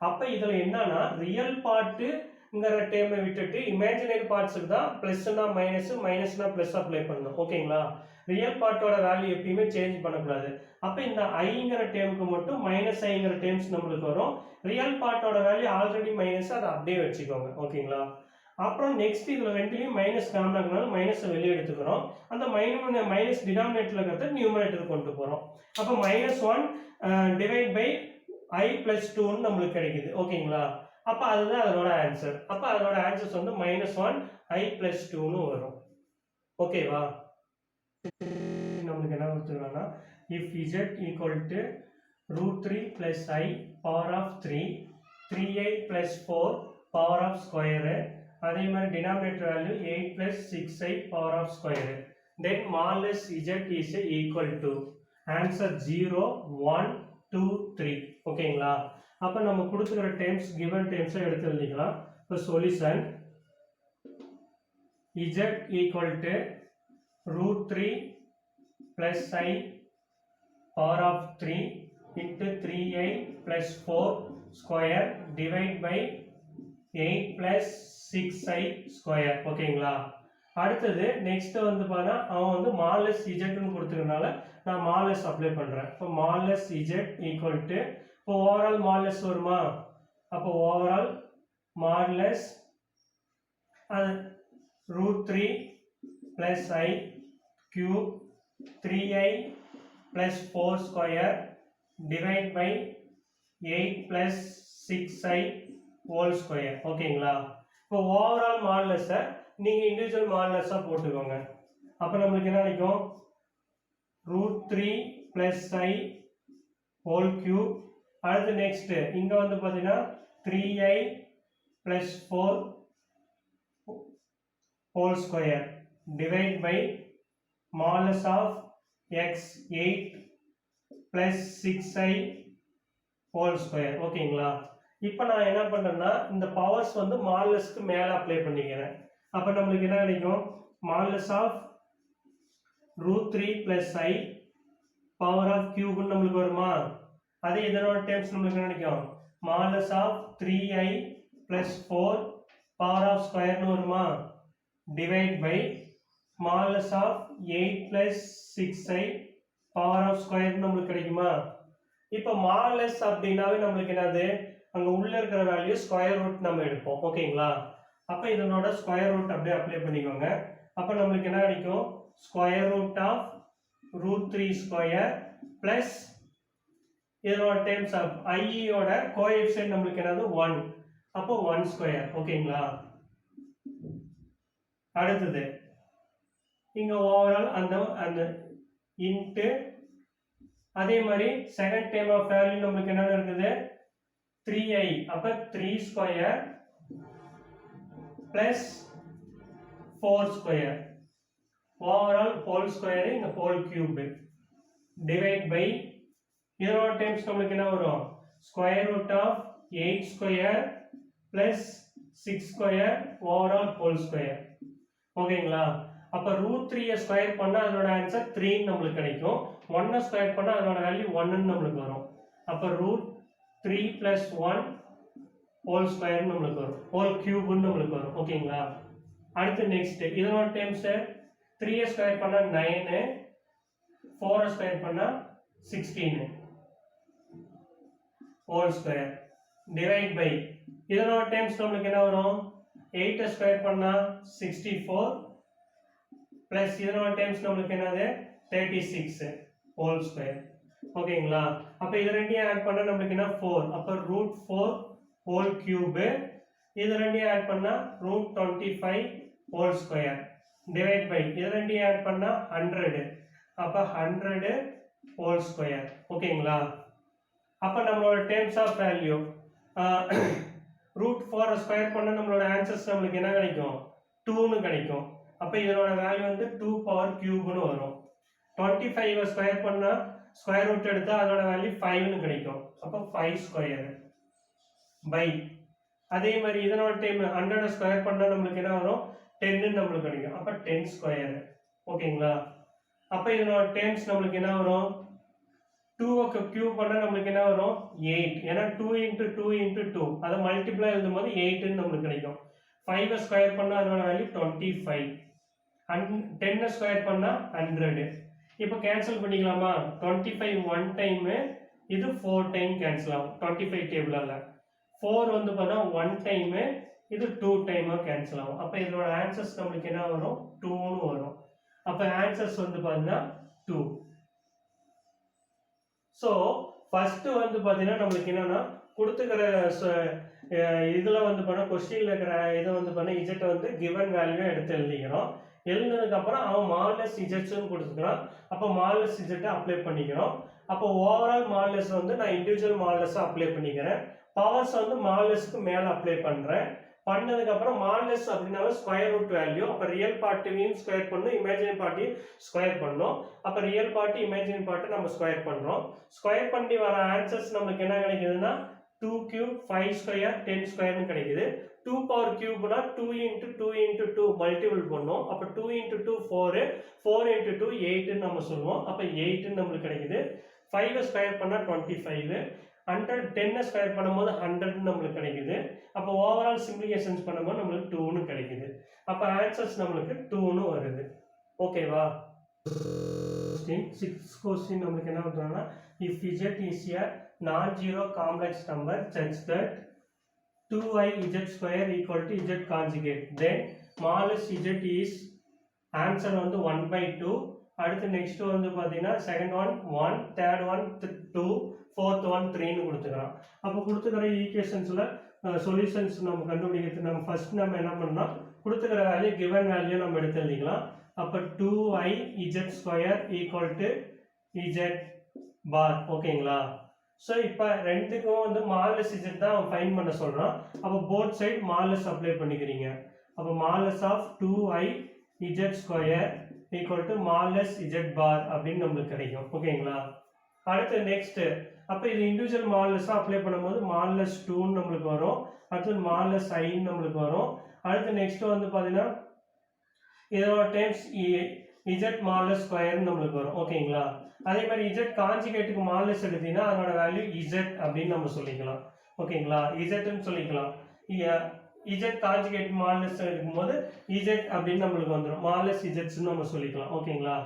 அப்போ இதில் என்னன்னா ரியல் பார்ட்டுங்கிற டேர்மை விட்டுட்டு இமேஜினரி பார்ட்ஸுக்கு தான் ப்ளஸ்னா மைனஸ், மைனஸ்னா ப்ளஸ் அப்ளை பண்ணணும். ஓகேங்களா? ரியல் பார்ட்டோட வேல்யூ எப்பயுமே சேஞ்ச் பண்ணக்கூடாது. அப்போ இந்த ஐங்கிற டேர்முக்கு மட்டும் -ஐங்கிற டேர்ம்ஸ் நம்மளுக்கு வரும். ரியல் பார்ட்டோட வேல்யூ ஆல்ரெடி மைனஸ், அதை அப்படியே வச்சுக்கோங்க. ஓகேங்களா? அப்புறம் நெக்ஸ்ட் இதில் ரெண்டுலையும் மைனஸ் காமனாகனால மைனஸை வெளியே எடுத்துக்கிறோம். அந்த மைனஸ் டினாமினேட்டரில் இருக்கிறத நியூமரேட்டர் கொண்டு போகிறோம். அப்போ -1 டிவைட் பை I plus 2ன்னு நம்மளுக்கு கிடைக்குது. ஓகேங்களா? அப்போ அதுதான் அதனோட ஆன்சர். அப்போ அதனோட ஆன்சர்ஸ் வந்து -1 I plus 2ன்னு வரும். ஓகேவா? நம்மளுக்கு என்ன கொடுத்துருக்காங்கன்னா if z equal to √3 plus I power of 3, 3I plus 4 power of square, அதே மாதிரி denominator value 8 plus 6I power of square, then modulus z is equal to answer 0, 1, 2, 3. ஓகேங்களா? அப்போ நம்ம கொடுத்துக்கிற டேர்ம்ஸ் கிவன் டேர்ம்ஸை எடுத்து எழுதிக்கலாம். இப்போ solution z equal to √3 plus I power of 3 into 3I plus 4 square divide by 8 plus 6I square. ஓகேங்களா? அடுத்தது next வந்து பார்த்தா அவன் வந்து மாலஸ் இஜெட்னு கொடுத்துருக்கனால நான் மாலஸ் அப்ளை பண்ணுறேன். இப்போ மாலஸ் இஜெட் ஈக்குவல் டு இப்போ ஓவரால் மாலஸ் வருமா? அப்போ ஓவரால் மாலஸ் அது √3 plus I cube 3I plus 4 square divide by 8 plus 6I whole square. ஓகேங்களா? இப்போ ஓவரால் மாடலஸை நீங்கள் இண்டிவிஜுவல் மாடலஸாக போட்டுக்கோங்க. அப்போ நம்மளுக்கு என்ன கிடைக்கும், √3 plus I ஹோல் கியூப். அடுத்து நெக்ஸ்ட்டு இங்கே வந்து பார்த்தீங்கன்னா 3I plus 4 whole square divide by modulus of x 8 plus 6I whole square. ஓகேங்களா? இப்போ நான் என்ன பண்ணுறேன்னா இந்த பவர்ஸ் வந்து மாடலஸ்க்கு மேலே அப்ளை பண்ணிக்கிறேன். அப்போ நம்மளுக்கு என்ன கிடைக்கும், modulus of √3 plus I power of கியூப்னு நம்மளுக்கு வருமா? அதே இதனோட டேர்ம்ஸ் நம்மளுக்கு என்ன கிடைக்கும், modulus of 3I plus 4 power of ஸ்கொயர்னு வருமா? Divide by modulus of 8 plus 6I power of ஸ்கொயர்னு நம்மளுக்கு கிடைக்குமா? இப்போ மாடலஸ் அப்படின்னாவே நம்மளுக்கு என்னது, அங்கே உள்ள இருக்கிற வேல்யூ ஸ்கொயர் ரூட் நம்ம எடுப்போம். ஓகேங்களா? அப்போ இதனோட ஸ்கொயர் ரூட் அப்படியே அப்ளை பண்ணிக்கோங்க. அப்போ நம்மளுக்கு என்ன கிடைக்கும், square root of √3 square plus இதனோட டேர்ம்ஸ் ஆஃப் ஐயோட கோஎஃபிஷியன்ட் நம்மளுக்கு என்னது 1, அப்போ 1 ஸ்கொயர். ஓகேங்களா. அடுத்தது இங்க ஓவரால் அந்த இன்ட்டு அதே மாதிரி செகண்ட் டேர்ம் ஆஃப் வேல்யூ நம்மளுக்கு என்ன இருக்குது 3i, அப்ப 3 square plus 4 square overall whole square இங்க ஹோல் கியூப் டிவைட் பை இதனோட டைம்ஸ் நம்மளுக்கு என்ன வரும், square root of 8 square plus 6 square overall whole square. ஓகேங்களா. அப்ப √3 ஸ்கொயர் பண்ணா அதோட ஆன்சர் 3 நம்மளுக்கு கிடைக்கும். 1 ஸ்கொயர் பண்ணா அதோட வேல்யூ 1 நம்மளுக்கு வரும். அப்ப √3 + 1 ஹோல் ஸ்கொயர் நம்மளுக்கு வரும், ஹோல் கியூப் நம்மளுக்கு வரும். ஓகேங்களா. அடுத்து நெக்ஸ்ட் இதனோட டைம்ஸ் 3 ஸ்கொயர் பண்ணா 9, 4 ஸ்கொயர் பண்ணா 16 ஹோல் ஸ்கொயர் டிவைட் பை இதனோட டைம்ஸ் நம்மளுக்கு என்ன வரும், 8 ஸ்கொயர் பண்ணா 64 பிளஸ் இதனோட டைம்ஸ் நம்மளுக்கு என்னது 36 ஹோல் ஸ்கொயர். ஓகேங்களா. அப்ப இது ரெண்டையும் ஆட் பண்ணா நம்மளுக்கு என்ன 4, அப்ப √4 ஹோல் கியூப், இது ரெண்டையும் ஆட் பண்ணா √25 ஹோல் ஸ்கொயர் டிவைட் பை இது ரெண்டையும் ஆட் பண்ணா 100, அப்ப 100 ஹோல் ஸ்கொயர். ஓகேங்களா. அப்ப நம்மளோட டேர்ம்ஸ் ஆஃப் வேல்யூ √4 ஸ்கொயர் பண்ணா நம்மளோட ஆன்சர்ஸ் நம்மளுக்கு என்ன கிடைக்கும், 2 கிடைக்கும். அப்ப இதனோட வேல்யூ வந்து 2 பவர் கியூப்னு வரும். 25 ஸ்கொயர் பண்ணா ஸ்கொயர் ரூட் எடுத்தா அதோட வேல்யூ 5 கிடைக்கும். அப்ப 5 ஸ்கொயர் பை அதே மாதிரி இதனோட டைம் 100 ஸ்கொயர் பண்ணா நம்மளுக்கு என்ன வரும், 10 நம்மளுக்கு கிடைக்கும். அப்ப 10 ஸ்கொயர். ஓகேங்களா. அப்ப இதனோட டைம்ஸ் நம்மளுக்கு என்ன வரும், 2 கியூப் பண்ணா நம்மளுக்கு என்ன வரும் 8, ஏன்னா 2 × 2 × 2 அதை மல்டிப்ளை எழுதும்போது 8 நம்மளுக்கு கிடைக்கும். 5 ஸ்கொயர் பண்ணா அதோட வேல்யூ 25, 10 ஸ்கொயர் பண்ணா 100. இப்போ கேன்சல் பண்ணிக்கலாமா, 25 1 டைம், இது 4 டைம் கேன்சல் ஆகும் 25 டேபிளால. 4 வந்து பார்த்தா 1 டைம், இது 2 டைமா கேன்சல் ஆகும். அப்ப இதோட ஆன்சர்ஸ் நம்மளுக்கு என்ன வரும், 2னு வரும். அப்ப ஆன்சர்ஸ் வந்து பார்த்தீங்கன்னா 2. ஸோ ஃபர்ஸ்ட் வந்து பார்த்தீங்கன்னா நம்மளுக்கு என்னன்னா கொடுத்துக்கிற இதுல வந்து பண்ண கொஸ்டின்ல இருக்கிற இதை வந்து பண்ண இஜெட் வந்து கிவன் வேல்யூ எடுத்து எழுதிக்கிறோம். எழுதுனதுக்கு அப்புறம் அவன் மாடுலஸ் இஜெட்ஸ்னு கொடுத்துக்கிறான். அப்போ மாடுலஸ் இஜெட்டை அப்ளை பண்ணிக்கிறோம். அப்போ ஓவரால் மாடுலஸ் வந்து நான் இண்டிவிஜுவல் மாடுலஸ் அப்ளை பண்ணிக்கிறேன். பவர்ஸ் வந்து மாடுலஸ்க்கு மேல அப்ளை பண்றேன். பண்ணதுக்கு அப்புறம் மாடுலஸ் அப்படின்னாவே ஸ்கொயர் ரூட் வேல்யூ. அப்ப ரியல் பார்ட்டையும் ஸ்கொயர் பண்ணணும், இமேஜினரி பார்ட்டையும் ஸ்கொயர் பண்ணணும். அப்ப ரியல் பார்ட் இமேஜினரி பார்ட்டை நம்ம ஸ்கொயர் பண்றோம். ஸ்கொயர் பண்ணி வர ஆன்சர்ஸ் நமக்கு என்ன கிடைக்குதுன்னா 2 கியூப் 5 ஸ்கொயர் 10 ஸ்கொயர்னு கிடைக்குது. 2 பவர் கியூப்னா 2 × 2 × 2 மல்டிபிள் பண்ணோம். அப்ப 2 × 2 4, 4 × 2 8 நம்ம சொல்லுவோம். அப்ப 8 நம்மளுக்கு கிடைக்குது. 5 ஸ்கொயர் பண்ணா 25, 100 10 ஸ்கொயர் பண்ணும்போது 100 நம்மளுக்கு கிடைக்குது. அப்ப ஓவரால் சிம்பிளிஃபிகேஷன்ஸ் பண்ணும்போது நம்மளுக்கு 2னு கிடைக்குது. அப்ப ஆன்சர்ஸ் நம்மளுக்கு 2னு வருது. ஓகேவா. 6th கொஸ்டின் நம்மளுக்கு என்ன பண்றாங்கன்னா, if z is a non-zero complex number such that 2iz square equal to z conjugate, then smallest z is answer வந்து 1/2. அடுத்து நெக்ஸ்ட் வந்து பாத்தீங்கன்னா second one 1, third one 2, fourth one 3ன்னு கொடுத்துக்கிறோம். அப்போ கொடுத்துக்கிற ஈக்குவேஷன்ஸ்ல சொல்யூஷன்ஸ் நம்ம கண்டுபிடிக்கிறது நம்ம ஃபர்ஸ்ட் நம்ம என்ன பண்ணோம், கொடுத்துக்கிற வேல்யூ கிவன் வேல்யூ நம்ம எடுத்து எழுதிக்கலாம். அப்போ 2iz square equal to z பார். ஓகேங்களா. ஸோ இப்போ ரெண்டுக்கும் வந்து மாடுலஸ் இஜெட் தான் ஃபைண்ட் பண்ண சொல்கிறோம். அப்போ போத் சைட் மாடுலஸ் அப்ளை பண்ணிக்கிறீங்க. அப்போ modulus of 2iz square equal to modulus z bar அப்படின்னு நம்மளுக்கு கிடைக்கும். ஓகேங்களா. அடுத்து நெக்ஸ்ட் அப்போ இது இண்டிவிஜுவல் மாடுலஸாக அப்ளை பண்ணும்போது மாடுலஸ் 2ன்னு நம்மளுக்கு வரும். அடுத்து மாடுலஸ் ஐன்னு நம்மளுக்கு வரும். அடுத்து நெக்ஸ்ட் வந்து பார்த்தீங்கன்னா இதோட டைம்ஸ் இஜெட் மாடுலஸ் ஸ்கொயர்னு நம்மளுக்கு வரும். ஓகேங்களா. அதே மாதிரி இஜெட் கான்ஜுகேட்டுக்கு மாடுலஸ் எடுத்தீங்கன்னா அதோட வேல்யூ இஜெட் அப்படின்னு நம்ம சொல்லிக்கலாம். ஓகேங்களா. இஜெட்னு சொல்லிக்கலாம். இஜெட் கான்ஜுகேட் மாடுலஸ் எடுக்கும்போது இஜெட் அப்படின்னு நம்மளுக்கு வந்துடும். மாடுலஸ் இஜெட்ஸ்னு நம்ம சொல்லிக்கலாம். ஓகேங்களா.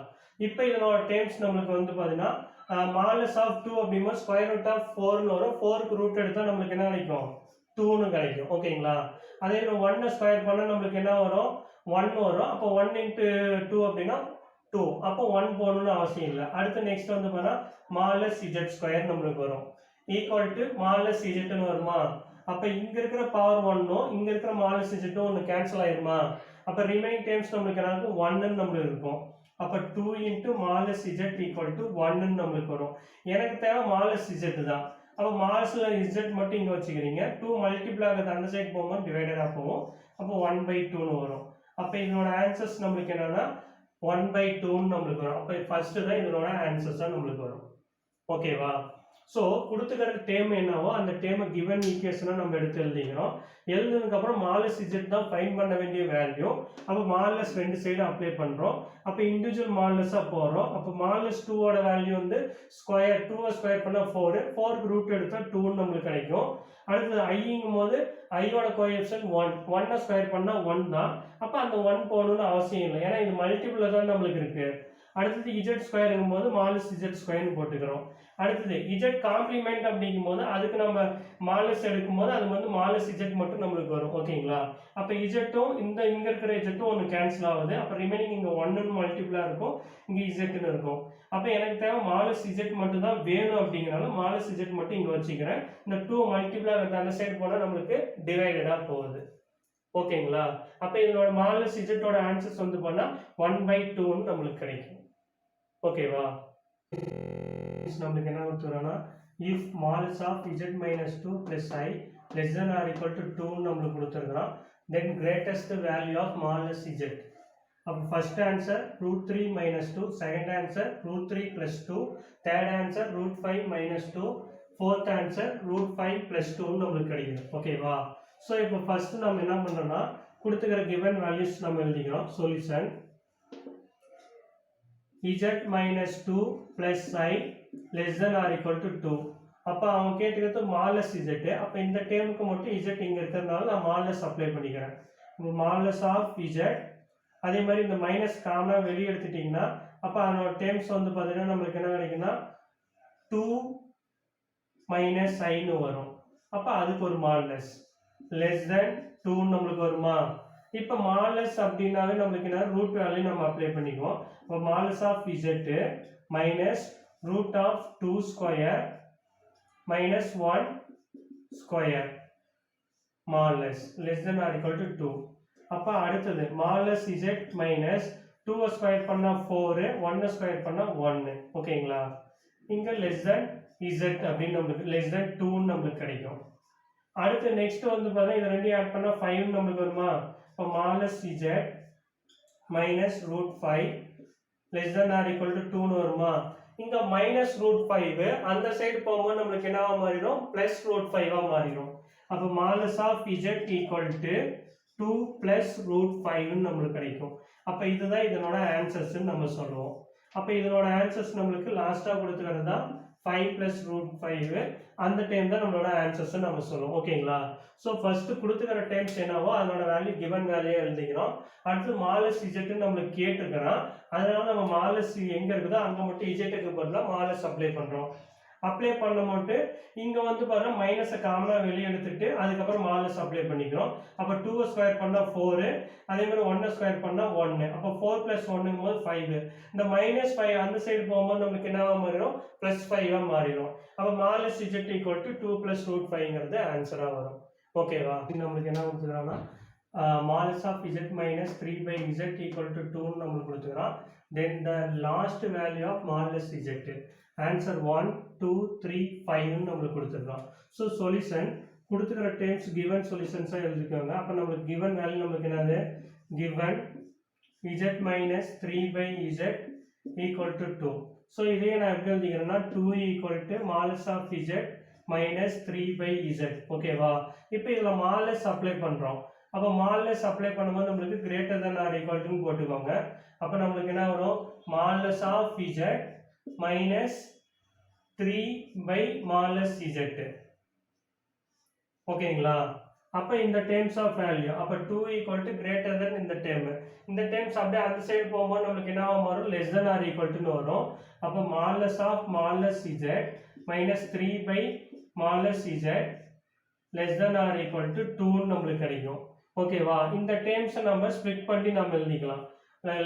இப்போ இதனோட டைம்ஸ் நம்மளுக்கு வந்து பார்த்தீங்கன்னா மாடுலஸ் ஆஃப் 2 அப்படிங்கும்போது ஸ்கொயர் ரூட் ஆஃப் 4ன்னு வரும். 4க்கு ரூட் எடுத்தால் நம்மளுக்கு என்ன கிடைக்கும் 2ன்னு கிடைக்கும். ஓகேங்களா? அதே 1 ஸ்கொயர் பண்ணால் நம்மளுக்கு என்ன வரும்? 1 வரும். அப்போ 1 into 2 அப்படின்னா 2. அப்போ 1 போடணும்னு அவசியம் இல்லை. அடுத்து நெக்ஸ்ட் வந்து பார்த்தா மாலஸ் z ஸ்கொயர் நம்மளுக்கு வரும். ஈக்குவல் டு மாலஸ் zன்னு வருமா? அப்போ இங்கே இருக்கிற பவர் 1ம் இங்கே இருக்கிற மாலஸ் zட்டும் ஒன்று கேன்சல் ஆயிருமா? அப்போ ரிமைனிங் டைம்ஸ் நம்மளுக்கு என்ன இருக்கும்? 1ன்னு நம்மளுக்கு இருக்கும். அப்போ 2 into மாலஸ் z ஈக்குவல் டு 1ன்னு நம்மளுக்கு வரும். எனக்கு தேவை மாலஸ் z தான். அப்போ மாலஸ்ல z மட்டும் இங்கே வச்சுக்கிறீங்க. 2 மல்டிப்ளை ஆகுது அந்த சைடு போகும்போது டிவைடடாக போகும். அப்போ 1/2ன்னு வரும். அப்போ இதனோட ஆன்சர்ஸ் நம்மளுக்கு என்னன்னா 1/2ன்னு நம்மளுக்கு வரும். அப்போ ஃபர்ஸ்ட் தான் இதனோட ஆன்சர்ஸ் தான் நம்மளுக்கு வரும். ஓகேவா? ஸோ கொடுத்துக்கிற டேம் என்னவோ அந்த டேமை கிவன் ஈக்குவேஷனாக நம்ம எடுத்து எழுதிக்கிறோம். எழுதுனதுக்கப்புறம் மாலஸ் z தான் ஃபைண்ட் பண்ண வேண்டிய வேல்யூ. அப்போ மாலஸ் ரெண்டு சைடும் அப்ளை பண்ணுறோம். அப்போ இண்டிவிஜுவல் மாலஸாக போடுறோம். அப்போ மாலஸ் 2ஓட வேல்யூ வந்து ஸ்கொயர் 2 ஸ்கொயர் பண்ணால் 4 4க்கு ரூட் எடுத்தால் 2ன்னு நம்மளுக்கு கிடைக்கும். அடுத்தது ஐங்கும் போது ஐயோட கோஎஃபிஷியன்ட் 1 ஸ்கொயர் பண்ணால் 1 தான். அப்போ அந்த 1 போகணும்னு அவசியம் இல்லை, ஏன்னா இது மல்டிபிள் தான் நம்மளுக்கு இருக்கு. அடுத்தது z ஸ்கொயருங்கும் போது மாலஸ் z ஸ்கொயர்னு போட்டுக்கிறோம். அடுத்தது z காம்ப்ளிமெண்ட் அப்படிங்கும் போது அதுக்கு நம்ம மாலஸ் எடுக்கும் போது அது வந்து மாலஸ் z மட்டும் நம்மளுக்கு வரும். ஓகேங்களா? அப்போ இஜெட்டும் இங்க இருக்கிற இஜெட்டும் ஒன்று கேன்சல் ஆகுது. அப்போ ரிமைனிங் இங்கே 1ன்னு மல்டிபிளா இருக்கும், இங்கே இஜெட்னு இருக்கும். அப்போ எனக்கு தேவை மாலஸ் z மட்டும் தான் வேணும் அப்படிங்கிறனால மாலஸ் z மட்டும் இங்கே வச்சுக்கிறேன். இந்த 2 மல்டிபிளா இருக்கிற அந்த சைடு போனால் நம்மளுக்கு டிவைடடா போகுது. ஓகேங்களா? அப்போ இதனோட மாலஸ் z-ஓட ஆன்சர்ஸ் வந்து பண்ணா 1/2ன்னு நம்மளுக்கு கிடைக்கும். ஓகேவா? நம்மளுக்கு என்ன கொடுத்துறோம்னா if modulus of z minus 2 plus I less than or equal to 2 நம்மளுக்கு கொடுத்துருக்கிறோம். then greatest value of மாலஸ் z. அப்போ first answer √3 minus 2, second answer √3 plus 2, third answer √5 minus 2, fourth answer √5 plus 2 நம்மளுக்கு கிடைக்குது. ஓகேவா? ஸோ இப்போ ஃபர்ஸ்ட் நம்ம என்ன பண்ணுறோம்னா கொடுத்துக்கிற கிவன் வேல்யூஸ் நம்ம எழுதிக்கிறோம். Solution z minus 2 plus I less than or equal to 2. அப்போ அவங்க கேட்டுக்கிறது மாலஸ் z. அப்போ இந்த டேர்முக்கு மட்டும் z இங்கே இருக்கிறதுனால நான் மாலஸ் அப்ளை பண்ணிக்கிறேன். மாலஸ் ஆஃப் z. அதே மாதிரி இந்த மைனஸ் காமனாக வெளியே எடுத்துட்டிங்கன்னா அப்போ அதனோட டேர்ம்ஸ் வந்து பார்த்தீங்கன்னா நம்மளுக்கு என்ன கிடைக்குன்னா 2 minus I-ன்னு வரும். அப்போ அதுக்கு ஒரு மாலஸ் less than 2 நம்மளுக்கு வருமா? இப்போ மாலஸ் அப்படின்னாவே நம்மளுக்கு என்ன ரூட் வேல்யூ நம்ம அப்ளை பண்ணிக்குவோம். இப்போ modulus of z minus root of 2 square minus 1 square modulus less than or equal to 2. அப்போ அடுத்தது மாலஸ் z மைனஸ் 2 ஸ்கொயர் பண்ணால் 4 1 ஸ்கொயர் பண்ணால் 1. ஓகேங்களா? இங்கே less than z அப்படின்னு நம்மளுக்கு less than 2ன்னு நம்மளுக்கு கிடைக்கும். அடுத்து நெக்ஸ்ட் வந்து பார்த்தா இது ரெண்டையும் ஆட் பண்ணால் 5 நம்மளுக்கு வருமா? இப்போ மாலஸ் z minus √5 less than or equal to 2ன்னு வருமா? இங்கே மைனஸ் √5 அந்த சைடு போகும்போது நம்மளுக்கு என்னவா மாறிடும்? ப்ளஸ் √5 மாறிடும். அப்போ modulus of z equal to 2 plus √5ன்னு நம்மளுக்கு கிடைக்கும். அப்போ இதுதான் இதனோட ஆன்சர்ஸ்ன்னு நம்ம சொல்லுவோம். அப்போ இதனோட ஆன்சர்ஸ் நம்மளுக்கு லாஸ்ட்டாக கொடுத்துக்கிறது தான் 5 plus √5. அந்த டைம் தான் நம்மளோட ஆன்சர்ஸ் நம்ம சொல்லுவோம். ஓகேங்களா? ஸோ ஃபர்ஸ்ட் கொடுத்துக்கிற டைம்ஸ் என்னவோ அதனோட வேல்யூ கிவன் வேல்யூ எழுதிக்கிறோம். அடுத்து மாலஸ் z நம்மளுக்கு கேட்டுக்கிறோம். அதனால நம்ம மாலஸ் எங்கே இருக்குதோ அங்கே மட்டும் z-க்கு பதிலாக மாலஸ் அப்ளை பண்ணுறோம். அப்ளை பண்ண மட்டும் இங்கே வந்து பாருங்க மைனஸை காமனாக வெளியே எடுத்துட்டு அதுக்கப்புறம் மாலஸ் அப்ளை பண்ணிக்கிறோம். அப்போ 2 ஸ்கொயர் பண்ணால் 4, அதே மாதிரி 1 ஸ்கொயர் பண்ணால் 1. அப்போ 4 + 1ங்கும் போது 5. இந்த -5 அந்த சைடு போகும்போது நம்மளுக்கு என்னவா மாறிடும்? +5 மாறிடும். அப்போ மாலஸ் z ஈக்குவல் டு 2 + √5ங்கிறது ஆன்சராக வரும். ஓகேவா? நம்மளுக்கு என்ன கொடுத்துக்கிறாங்கன்னா modulus of z minus 3/z equal to 2ன்னு நம்மளுக்கு கொடுத்துக்கிறோம். Then the last value of modulus z. Answer 1 2 3 5ன்னு நம்மளுக்கு கொடுத்துருக்கோம். ஸோ சொல்யூஷன் கொடுத்துக்கிற டேர்ம்ஸ் கிவன் சொல்யூஷன்ஸாக எழுதிக்கோங்க. அப்போ நம்மளுக்கு கிவன் வேல்யூ நம்மளுக்கு என்னது? Given z minus 3/z equal to 2. So இதே நான் எப்படி எழுதிக்கிறேன்னா 2 equal to modulus of z minus 3/z. ஓகேவா? இப்போ இதில் மாலஸ் அப்ளை பண்ணுறோம். அப்போ மாலஸ் அப்ளை பண்ணும்போது நம்மளுக்கு கிரேட்டர் தென் ஆர் ஈக்குவல் டுன்னு போட்டுக்கோங்க. அப்போ நம்மளுக்கு என்ன வரும்? மாலஸ் of z minus 3 modulus z. ஓகேங்களா? அப்போ இந்த டேர்ம்ஸ் ஆஃப் வேல்யூ அப்போ 2 ஈக்குவல் டு கிரேட்டர் தென் இந்த டேர்ம். இந்த டேர்ம்ஸ் அப்படியே அந்த சைடு போகும்போது நம்மளுக்கு என்னவா மாறும்? லெஸ் தென் ஆர் ஈக்குவல் டுன்னு வரும். அப்போ modulus of modulus z minus 3 modulus z less than or equal to 2 நம்மளுக்கு கிடைக்கும். ஓகேவா? இந்த டேர்ம்ஸை நம்ம ஸ்ப்ளிட் பண்ணி நம்ம எழுதிக்கலாம்.